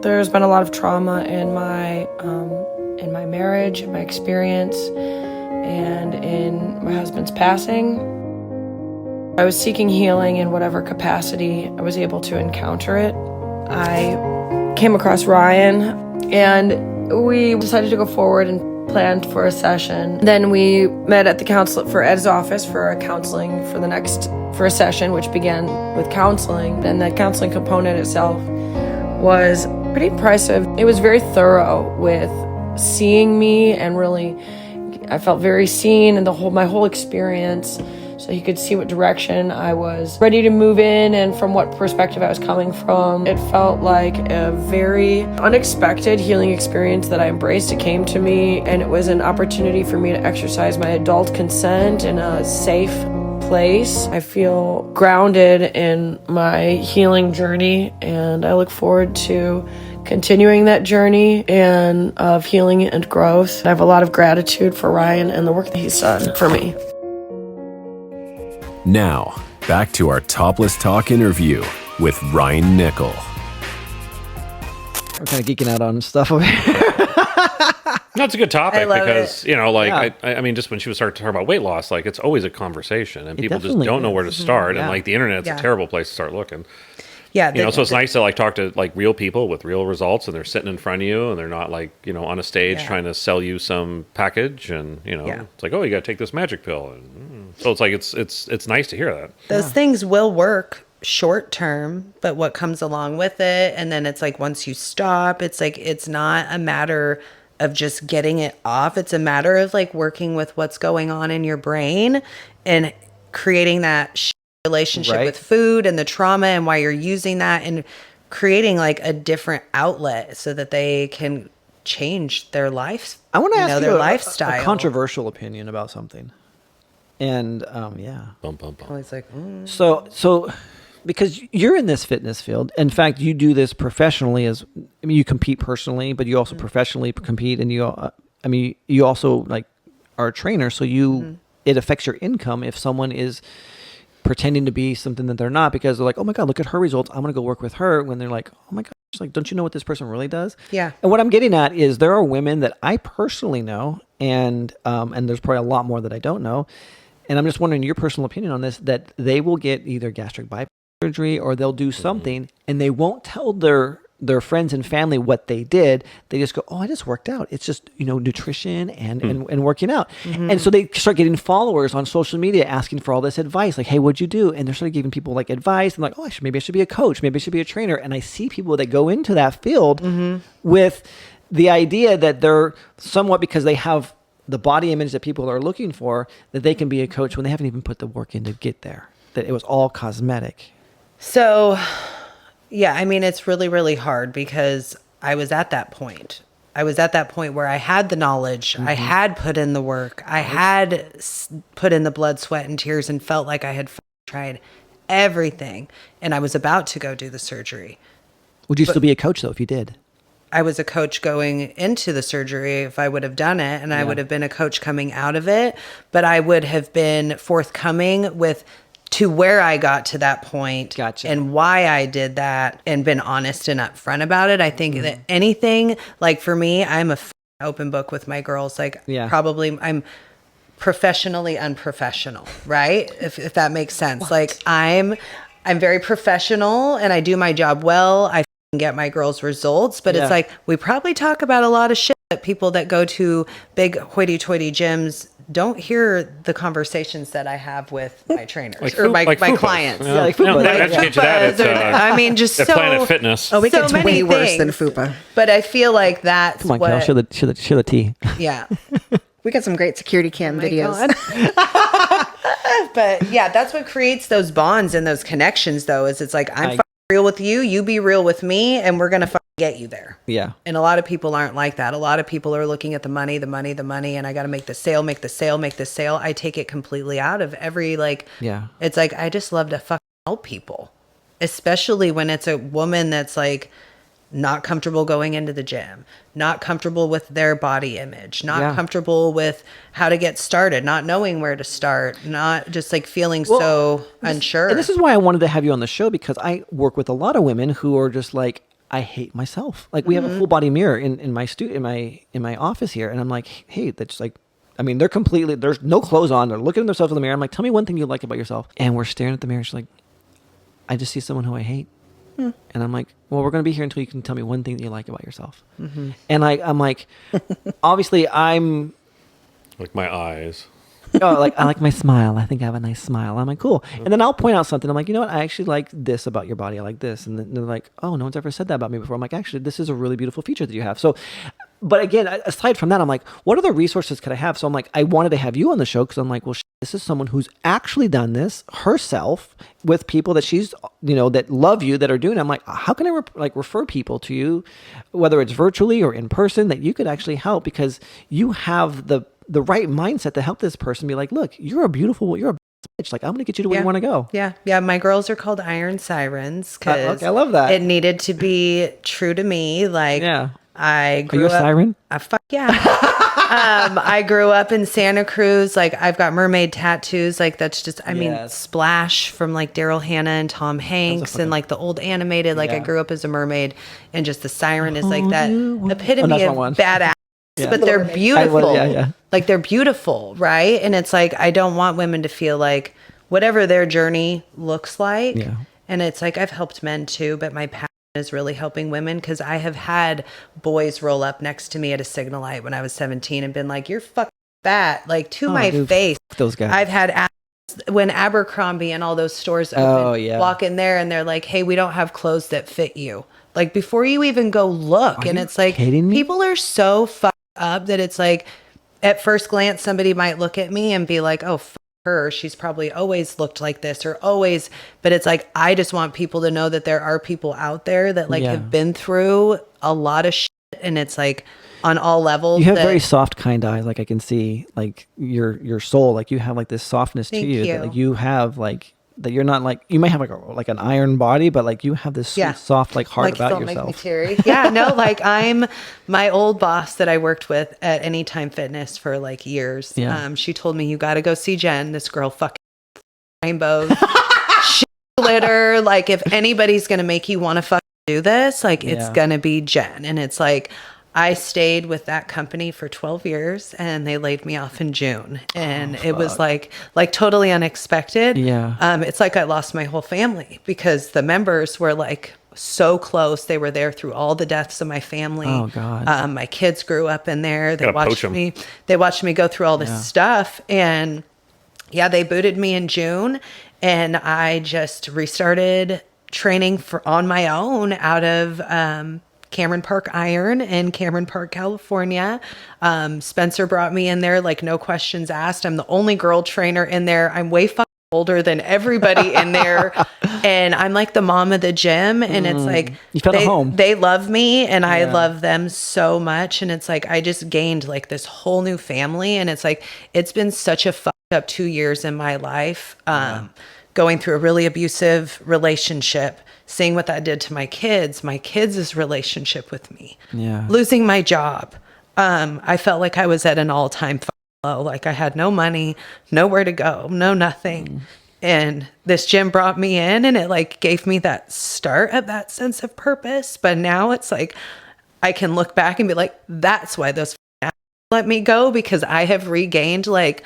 There's been a lot of trauma in my marriage, my experience, and in my husband's passing. I was seeking healing in whatever capacity I was able to encounter it. I came across Ryan, and we decided to go forward and planned for a session. Then we met at the counselor for Ed's office for a counseling for a session, which began with counseling. And the counseling component itself was pretty impressive. It was very thorough with seeing me, and really, I felt very seen in my whole experience. So he could see what direction I was ready to move in and from what perspective I was coming from. It felt like a very unexpected healing experience that I embraced. It came to me, and it was an opportunity for me to exercise my adult consent in a safe place. I feel grounded in my healing journey, and I look forward to continuing that journey and of healing and growth. I have a lot of gratitude for Ryan and the work that he's done for me. Now, back to our Topless Talk interview with Ryan Nickel. I'm kind of geeking out on stuff over here. No, it's a good topic because, it. I mean, just when she was starting to talk about weight loss, like it's always a conversation and people just don't know where to start. And like the internet's a terrible place to start looking. Yeah. So it's nice to talk to real people with real results, and they're sitting in front of you and they're not on a stage trying to sell you some package. And, it's like, oh, you got to take this magic pill. And so it's like, it's nice to hear that. Those things will work short term, but what comes along with it. And then it's like, once you stop, it's like, it's not a matter of just getting it off. It's a matter of working with what's going on in your brain and creating that relationship with food and the trauma and why you're using that, and creating a different outlet so that they can change their life. I want to ask you their lifestyle. A controversial opinion about something. And Always So because you're in this fitness field, in fact, you do this professionally you compete personally, but you also professionally compete, and you also are a trainer, so it affects your income if someone is pretending to be something that they're not, because they're like, oh my God, look at her results, I'm going to go work with her, when they're like, oh my God, don't you know what this person really does? Yeah. And what I'm getting at is there are women that I personally know, and there's probably a lot more that I don't know. And I'm just wondering your personal opinion on this, that they will get either gastric bypass surgery or they'll do something and they won't tell their friends and family what they did. They just go, oh, I just worked out. It's just, nutrition and working out. Mm-hmm. And so they start getting followers on social media asking for all this advice. Like, hey, what'd you do? And they're sort of giving people advice. And like, oh, maybe I should be a coach. Maybe I should be a trainer. And I see people that go into that field with the idea that they're somewhat, because they have the body image that people are looking for, that they can be a coach when they haven't even put the work in to get there, that it was all cosmetic. So, yeah, I mean, it's really, really hard because I was at that point. I was at that point where I had the knowledge. I had put in the work. I had put in the blood, sweat, and tears, and felt like I had tried everything. And I was about to go do the surgery. Would you still be a coach, though, if you did? I was a coach going into the surgery if I would have done it, and I would have been a coach coming out of it. But I would have been forthcoming to where I got to that point and why I did that, and been honest and upfront about it. I think that anything, for me, I'm a open book with my girls. Probably I'm professionally unprofessional, right? If that makes sense. I'm very professional and I do my job well. I get my girls results, but it's we probably talk about a lot of shit that people that go to big hoity-toity gyms don't hear the conversations that I have with my trainers or my clients. Yeah, I mean, just at Planet Fitness. Oh, we so get many way worse things. than FUPA. But I feel like that's Come on, Kel, show the tea. Yeah. We got some great security cam videos. But yeah, that's what creates those bonds and those connections, though, is it's I'm real with you, you be real with me, and we're going to get you there. Yeah. And a lot of people aren't like that. A lot of people are looking at the money, and I got to make the sale. I take it completely out of every, it's I just love to fucking help people, especially when it's a woman that's not comfortable going into the gym, not comfortable with their body image, not comfortable with how to get started, not knowing where to start, not just feeling so unsure. And this is why I wanted to have you on the show, because I work with a lot of women who are just I hate myself. We have a full body mirror in my in my office here, and I'm like, hey, that's I mean, there's no clothes on. They're looking at themselves in the mirror. I'm like, tell me one thing you like about yourself. And we're staring at the mirror. She's like, I just see someone who I hate. And I'm like, well, we're going to be here until you can tell me one thing that you like about yourself. And I'm like, obviously I'm. Like my eyes. I like my smile. I think I have a nice smile. I'm like, cool. And then I'll point out something. I'm like, you know what? I actually like this about your body. I like this. And then they're like, oh, no one's ever said that about me before. I'm like, actually, this is a really beautiful feature that you have. So, but again, aside from that, I'm like, what other resources could I have? So I'm like, I wanted to have you on the show because I'm like, well, this is someone who's actually done this herself with people that she's, that love you, that are doing it. I'm like, how can I refer people to you, whether it's virtually or in person, that you could actually help because you have the right mindset to help this person be like, look, you're a bitch. Like, I'm going to get you to where you want to go. Yeah. Yeah. My girls are called Iron Sirens because I love that. It needed to be true to me. Like, I grew up. Are you a siren? Fuck yeah. I grew up in Santa Cruz. Like, I've got mermaid tattoos. Like, that's just, I mean, Splash from like Daryl Hannah and Tom Hanks and like the old animated. Like, I grew up as a mermaid, and just the siren is like that epitome of badass. Yeah. But they're beautiful. Like, they're beautiful, right? And it's like, I don't want women to feel like whatever their journey looks like. Yeah. And it's like, I've helped men too, but my passion is really helping women because I have had boys roll up next to me at a signal light when I was 17 and been like, you're fucking fat, like to my face. Those guys. I've had when Abercrombie and all those stores open, walk in there and they're like, hey, we don't have clothes that fit you. Like, before you even go look. And it's like, people are so fucked up that it's like, at first glance, somebody might look at me and be like, oh, her, she's probably always looked like this or always, but it's like, I just want people to know that there are people out there that like have been through a lot of shit, and it's like on all levels. You have very soft, kind eyes. Like, I can see like your soul, like you have like this softness to you. That, like, you have like, that you're not like, you might have like an iron body, but like you have this sweet, soft like heart about yourself. Make me teary. Yeah, no, like my old boss that I worked with at Anytime Fitness for like years. Yeah. She told me, you got to go see Jen. This girl fucking rainbows, shit glitter. Like, if anybody's going to make you want to fucking do this, like it's going to be Jen. And it's like, I stayed with that company for 12 years and they laid me off in June. And it was like totally unexpected. Yeah. It's like I lost my whole family because the members were like so close. They were there through all the deaths of my family. Oh God. My kids grew up in there. They watched me go through all this stuff. And they booted me in June, and I just restarted training on my own out of, Cameron Park Iron in Cameron Park, California. Spencer brought me in there, like, no questions asked. I'm the only girl trainer in there. I'm way fucking older than everybody in there. And I'm like the mom of the gym. And it's like, you felt at home. They love me and I love them so much. And it's like, I just gained like this whole new family. And it's like, it's been such a fucked up 2 years in my life. Going through a really abusive relationship, seeing what that did to my kids' relationship with me, losing my job. I felt like I was at an all-time low. Like, I had no money, nowhere to go, no nothing. And this gym brought me in, and it like gave me that start of that sense of purpose. But now it's like, I can look back and be like, that's why those let me go, because I have regained like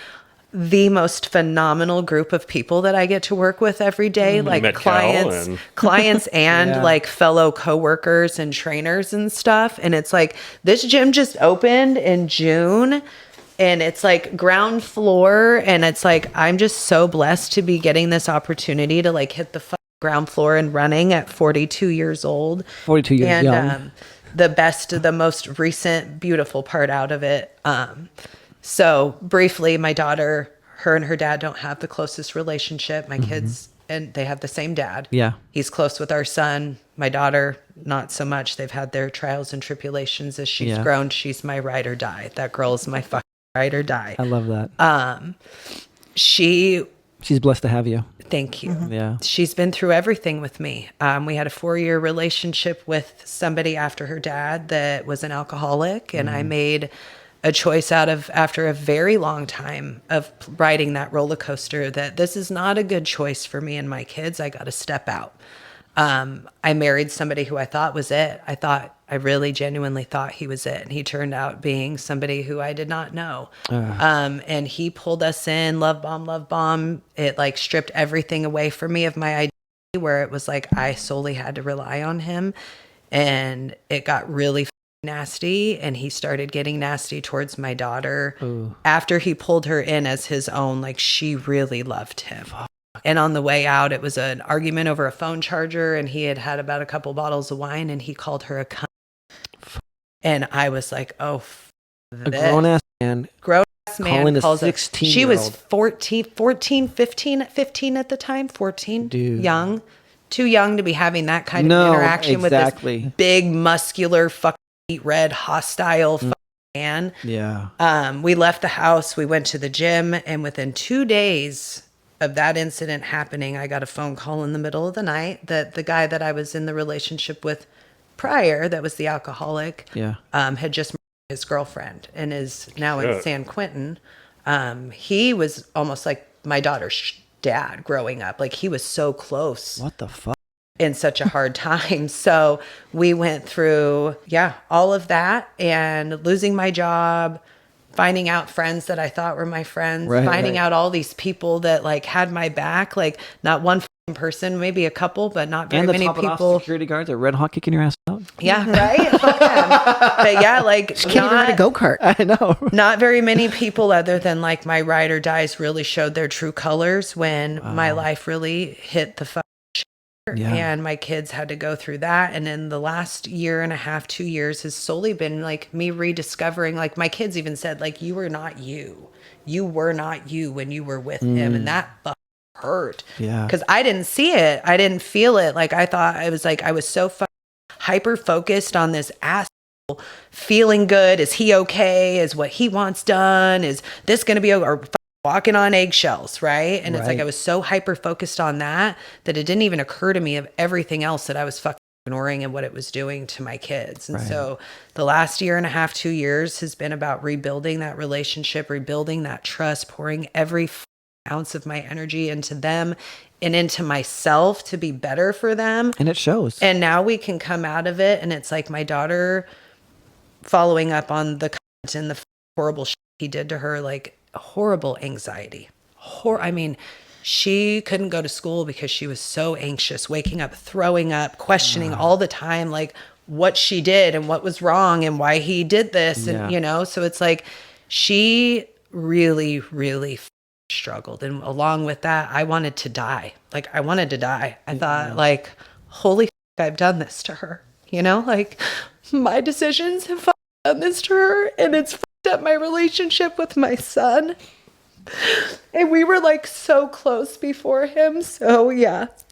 the most phenomenal group of people that I get to work with every day, like clients and like fellow coworkers and trainers and stuff. And it's like, this gym just opened in June, and it's like ground floor. And it's like, I'm just so blessed to be getting this opportunity to like hit the ground floor and running at 42 years old. 42 years young. The most recent beautiful part out of it. So briefly, my daughter, her and her dad don't have the closest relationship. My kids, and they have the same dad. Yeah. He's close with our son. My daughter, not so much. They've had their trials and tribulations as she's grown. She's my ride or die. That girl is my fucking ride or die. I love that. She's blessed to have you. Thank you. Yeah. She's been through everything with me. We had a 4-year relationship with somebody after her dad that was an alcoholic, and I made a choice after a very long time of riding that roller coaster, that this is not a good choice for me and my kids. I got to step out. I married somebody who I thought was it. I thought I really genuinely thought he was it. And he turned out being somebody who I did not know. And he pulled us in, love bomb. It like stripped everything away from me of my identity, where it was like I solely had to rely on him. And it got really nasty, and he started getting nasty towards my daughter. After he pulled her in as his own. Like, she really loved him. And on the way out, it was an argument over a phone charger, and he had about a couple bottles of wine, and he called her a cunt. And I was like, oh, a grown-ass man calling a 16-year-old. She was 15 at the time, 14. Dude. Young. Too young to be having that kind of interaction with this big, muscular, fucking red, hostile man. Yeah. We left the house. We went to the gym. And within 2 days of that incident happening, I got a phone call in the middle of the night that the guy that I was in the relationship with prior, that was the alcoholic, had just murdered his girlfriend and is now in San Quentin. He was almost like my daughter's dad growing up. Like, he was so close. What the fuck? In such a hard time. So we went through, all of that, and losing my job, finding out friends that I thought were my friends, finding out all these people that like had my back, like not one person, maybe a couple, but not very many people. Security guards are red hot kicking your ass out. Yeah, right. But yeah, like she can't even ride a go-kart. I know. Not very many people, other than like my ride or dies, really showed their true colors when my life really hit the and my kids had to go through that. And then the last year and a half, 2 years has solely been like me rediscovering, like my kids even said, like, you were not you. You were not you when you were with him. And that hurt. Yeah. Because I didn't see it. I didn't feel it. Like, I thought I was like, I was so hyper focused on this asshole feeling good. Is he okay? Is what he wants done? Is this going to be or walking on eggshells, right? And it's like I was so hyper focused on that it didn't even occur to me of everything else that I was fucking ignoring and what it was doing to my kids. And so the last year and a half, 2 years has been about rebuilding that relationship, rebuilding that trust, pouring every ounce of my energy into them and into myself to be better for them. And it shows. And now we can come out of it, and it's like my daughter following up on the comment and the horrible shit he did to her, like horrible anxiety. I mean, she couldn't go to school because she was so anxious, waking up, throwing up, questioning all the time, like what she did and what was wrong and why he did this. And, you know, so it's like she really, really struggled. And along with that, I wanted to die. Like, I wanted to die. I thought, like, holy I've done this to her. You know, like, my decisions have done this to her, and it's up my relationship with my son. And we were like so close before him. So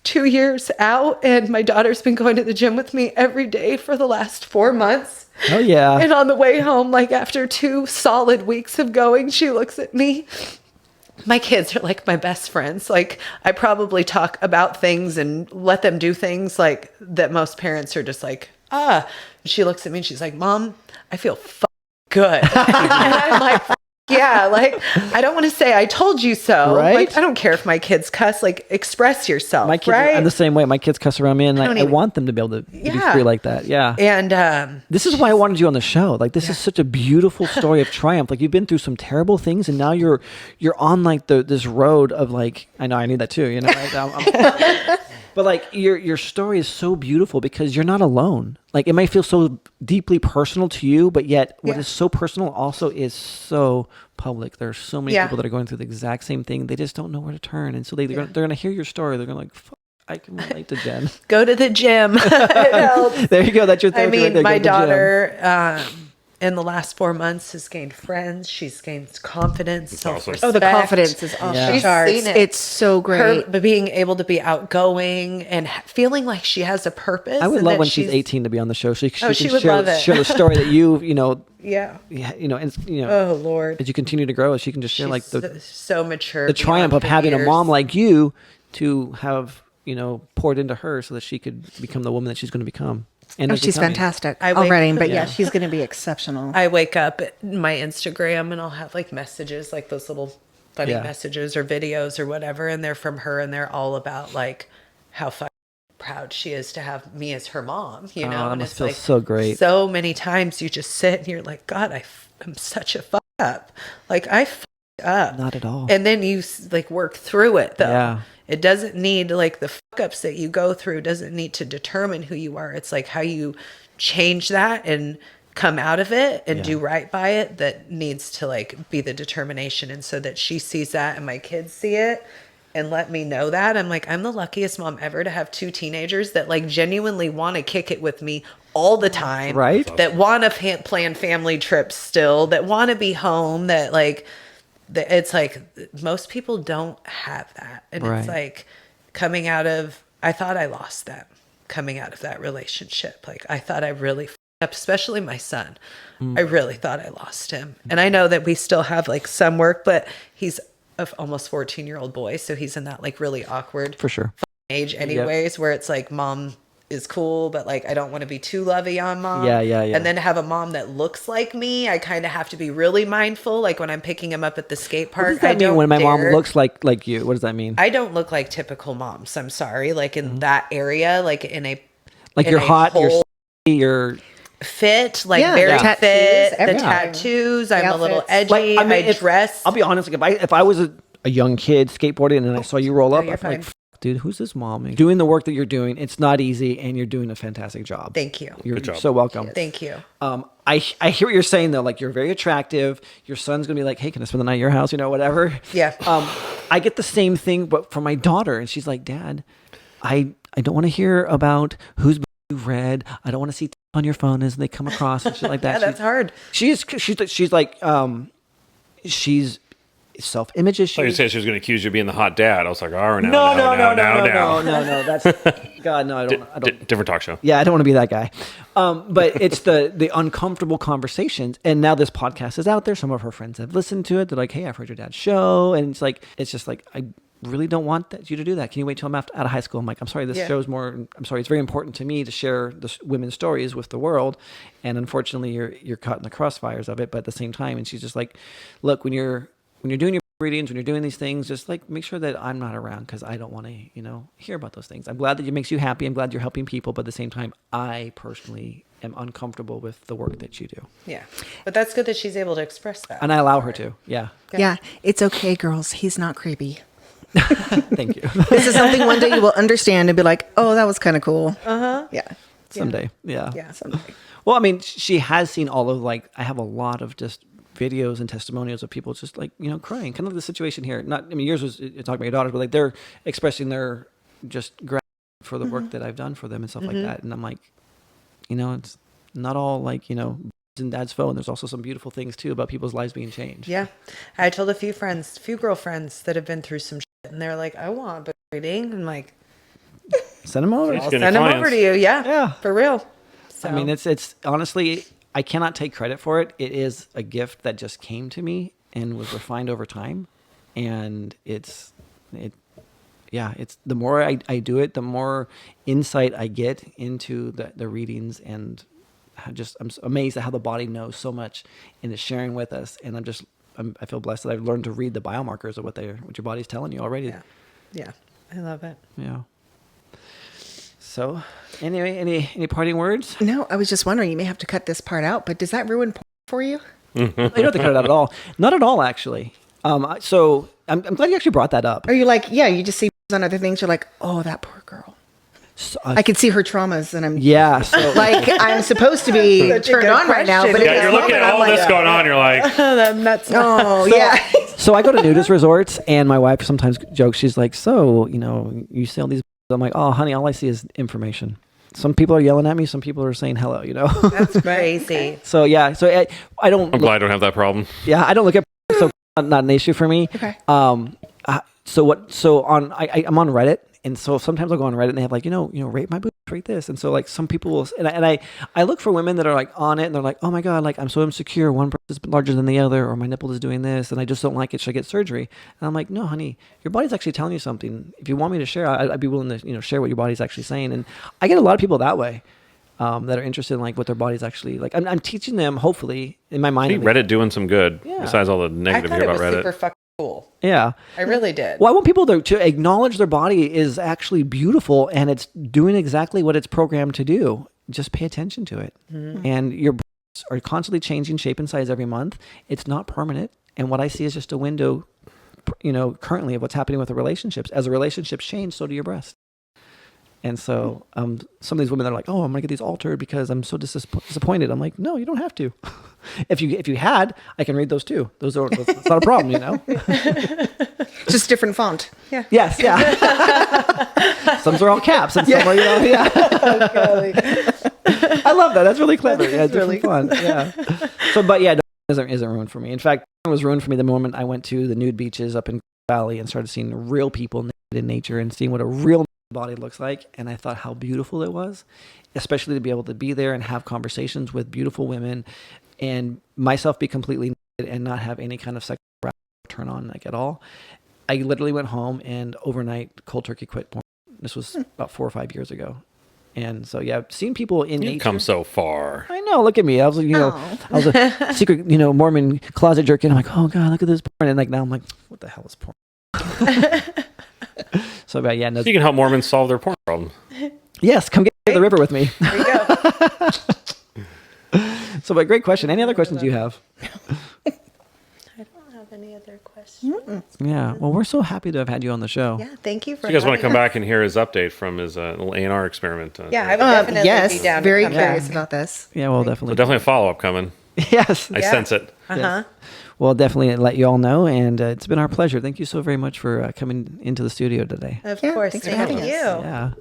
2 years out, and my daughter's been going to the gym with me every day for the last 4 months. Oh yeah. And on the way home, like after 2 solid weeks of going, she looks at me. My kids are like my best friends. Like, I probably talk about things and let them do things like that most parents are just like, She looks at me and she's like, Mom, I feel good. And I'm like, like, I don't want to say I told you so. Right? Like, I don't care if my kids cuss. Like, express yourself. My kids are the same way. My kids cuss around me, and I want them to be able to be free like that. Yeah. And this is why I wanted you on the show. Like, this is such a beautiful story of triumph. Like, you've been through some terrible things, and now you're on like this road of like, I know I need that too. You know, right? But like your story is so beautiful because you're not alone. Like, it might feel so deeply personal to you, but yet what is so personal also is so public. There are so many people that are going through the exact same thing. They just don't know where to turn, and so they're going to hear your story. They're going to like, I can relate to Jen. Go to the gym. It helps. There you go. That's your therapy. I mean, right there. My daughter in the last 4 months has gained friends. She's gained confidence, self-respect. Oh, the confidence is off the charts. It's so great. But being able to be outgoing and feeling like she has a purpose. I would love when she's 18 to be on the show. So she would share, love it. share the story that you know. Oh Lord. As you continue to grow, she can just share like so mature. The triumph of having a mom like you to have, poured into her so that she could become the woman that she's going to become. And she's fantastic already, but she's going to be exceptional. I wake up at my Instagram and I'll have like messages, like those little funny messages or videos or whatever, and they're from her, and they're all about like how proud she is to have me as her mom, you know? That And must it's feel like so great. so many times you just sit and you're like, God, I'm such a fuck up. Like I fucked up. Not at all. And then you like work through it though. Yeah. It doesn't need like the fuck ups that you go through doesn't need to determine who you are. It's like how you change that and come out of it and do right by it that needs to like be the determination. And so that she sees that and my kids see it and let me know that. I'm like, I'm the luckiest mom ever to have 2 teenagers that like genuinely want to kick it with me all the time. Right. That want to plan family trips still, that want to be home, that like, it's like most people don't have that. And it's like coming out of, I thought I lost them coming out of that relationship. Like I thought I really f***ed up, especially my son. I really thought I lost him. And I know that we still have like some work, but he's an almost 14-year-old boy. So he's in that like really awkward For sure. age anyways, where it's like mom is cool, but like I don't want to be too lovey on mom. Yeah. And then to have a mom that looks like me, I kind of have to be really mindful. Like when I'm picking him up at the skate park, What does that mean when my mom looks like you? What does that mean? I don't look like typical moms. I'm sorry. Like in that area, like in a like you're hot, you're fit, like very fit. The tattoos. I'm a little edgy. Like, I mean, I dress. I'll be honest. Like if I was a young kid skateboarding and I saw you roll up, I'm like, dude, who's this mom? Doing the work that you're doing, it's not easy, and you're doing a fantastic job. Thank you. You're so welcome. Thank you. I hear what you're saying though. Like you're very attractive. Your son's gonna be like, hey, can I spend the night at your house? You know, whatever. Yeah. I get the same thing, but from my daughter, and she's like, Dad, I don't want to hear about who's you've read. I don't want to see on your phone as they come across and shit like that. Yeah, that's hard. She's like she's self-image issues. Like you said, she was going to accuse you of being the hot dad. I was like, oh, no. No. That's God, no. I don't. Different talk show. Yeah, I don't want to be that guy. But it's the uncomfortable conversations. And now this podcast is out there. Some of her friends have listened to it. They're like, hey, I've heard your dad's show, and it's just like I really don't want you to do that. Can you wait till I'm out of high school? I'm like, I'm sorry, this show's more. I'm sorry, it's very important to me to share the women's stories with the world, and unfortunately, you're caught in the crossfires of it. But at the same time, and she's just like, look, when you're doing your readings, when you're doing these things, just like make sure that I'm not around because I don't want to, hear about those things. I'm glad that it makes you happy. I'm glad you're helping people, but at the same time, I personally am uncomfortable with the work that you do. Yeah, but that's good that she's able to express that, and I allow her to. Yeah. It's okay, girls. He's not creepy. Thank you. This is something one day you will understand and be like, oh, that was kind of cool. Yeah. Someday. Yeah. Someday. Well, I mean, she has seen all of I have a lot of just videos and testimonials of people just crying. Kind of the situation here. Yours was talking about your daughters, but they're expressing their just gratitude for the work that I've done for them and stuff like that. And I'm like, it's not all and dad's phone. There's also some beautiful things too about people's lives being changed. Yeah. I told a few girlfriends that have been through some shit, and they're like, I want a book reading. I'm like, send them over. I'll send them over to you. Yeah. For real. So. I mean, it's honestly, I cannot take credit for it. It is a gift that just came to me and was refined over time. And it's the more I do it, the more insight I get into the readings, and I'm amazed at how the body knows so much and is sharing with us. And I feel blessed that I've learned to read the biomarkers of what your body's telling you already. Yeah. I love it. Yeah. So anyway, any parting words? No, I was just wondering, you may have to cut this part out, but does that ruin for you? You don't have to cut it out at all. Not at all, actually. So I'm glad you actually brought that up. Are you like, you just see on other things, you're like, oh, that poor girl. So, I can see her traumas, and I'm so like, I'm supposed to be turned on right now, but you're looking at all this going on. You're like, that's So I go to nudist resorts, and my wife sometimes jokes. She's like, so you see all these. I'm like, oh, honey, all I see is information. Some people are yelling at me. Some people are saying hello. That's crazy. So I don't. I'm glad I don't have that problem. Yeah, I don't look at so not an issue for me. Okay. I'm on Reddit. And so sometimes I'll go on Reddit and they have rate my boobs, rate this. And so some people will, and I look for women that are on it and they're like, oh my God, I'm so insecure. One breast is larger than the other, or my nipple is doing this, and I just don't like it. Should I get surgery? And I'm like, no, honey, your body's actually telling you something. If you want me to share, I'd be willing to, share what your body's actually saying. And I get a lot of people that way. That are interested in what their body's actually like. I'm teaching them, hopefully, in my mind. I think Reddit doing some good besides all the negative here about Reddit. cool. Yeah. I really did. Well, I want people to acknowledge their body is actually beautiful and it's doing exactly what it's programmed to do. Just pay attention to it. Mm-hmm. And your breasts are constantly changing shape and size every month. It's not permanent. And what I see is just a window, currently of what's happening with the relationships. As the relationships change, so do your breasts. And so some of these women are like, oh, I'm going to get these altered because I'm so disappointed. I'm like, no, you don't have to. If you had, I can read those too. That's not a problem, Just different font. Yeah. Yes, yeah. Some are all caps and some are, yeah. I love that. That's really clever. Yeah, it's really fun. Yeah. So, but yeah, isn't ruined for me. In fact, it was ruined for me the moment I went to the nude beaches up in Valley and started seeing real people naked in nature and seeing what a real body looks like. And I thought how beautiful it was, especially to be able to be there and have conversations with beautiful women and myself be completely naked and not have any kind of sexual turn on at all. I literally went home and overnight cold turkey quit porn. This was about 4 or 5 years ago. And so, yeah, seeing people in nature. You've come so far. I know. Look at me. I was, I was a secret, Mormon closet jerk. And I'm like, oh God, look at this porn. And now I'm like, what the hell is porn? So, but yeah, no. So you can help Mormons solve their porn problem. Yes, come get to the river with me. There you go. So, but great question. Any other questions you have? I don't have any other questions. Yeah. Well, we're so happy to have had you on the show. Yeah, thank you for. So you guys want to come back and hear his update from his little A&R experiment? Yeah, I would definitely be down. Very curious about this. Yeah, well, definitely. So definitely a follow-up coming. Yes. I sense it. Yes. Well, definitely let you all know, and it's been our pleasure. Thank you so very much for coming into the studio today. Of course. Thanks for having us. Yeah.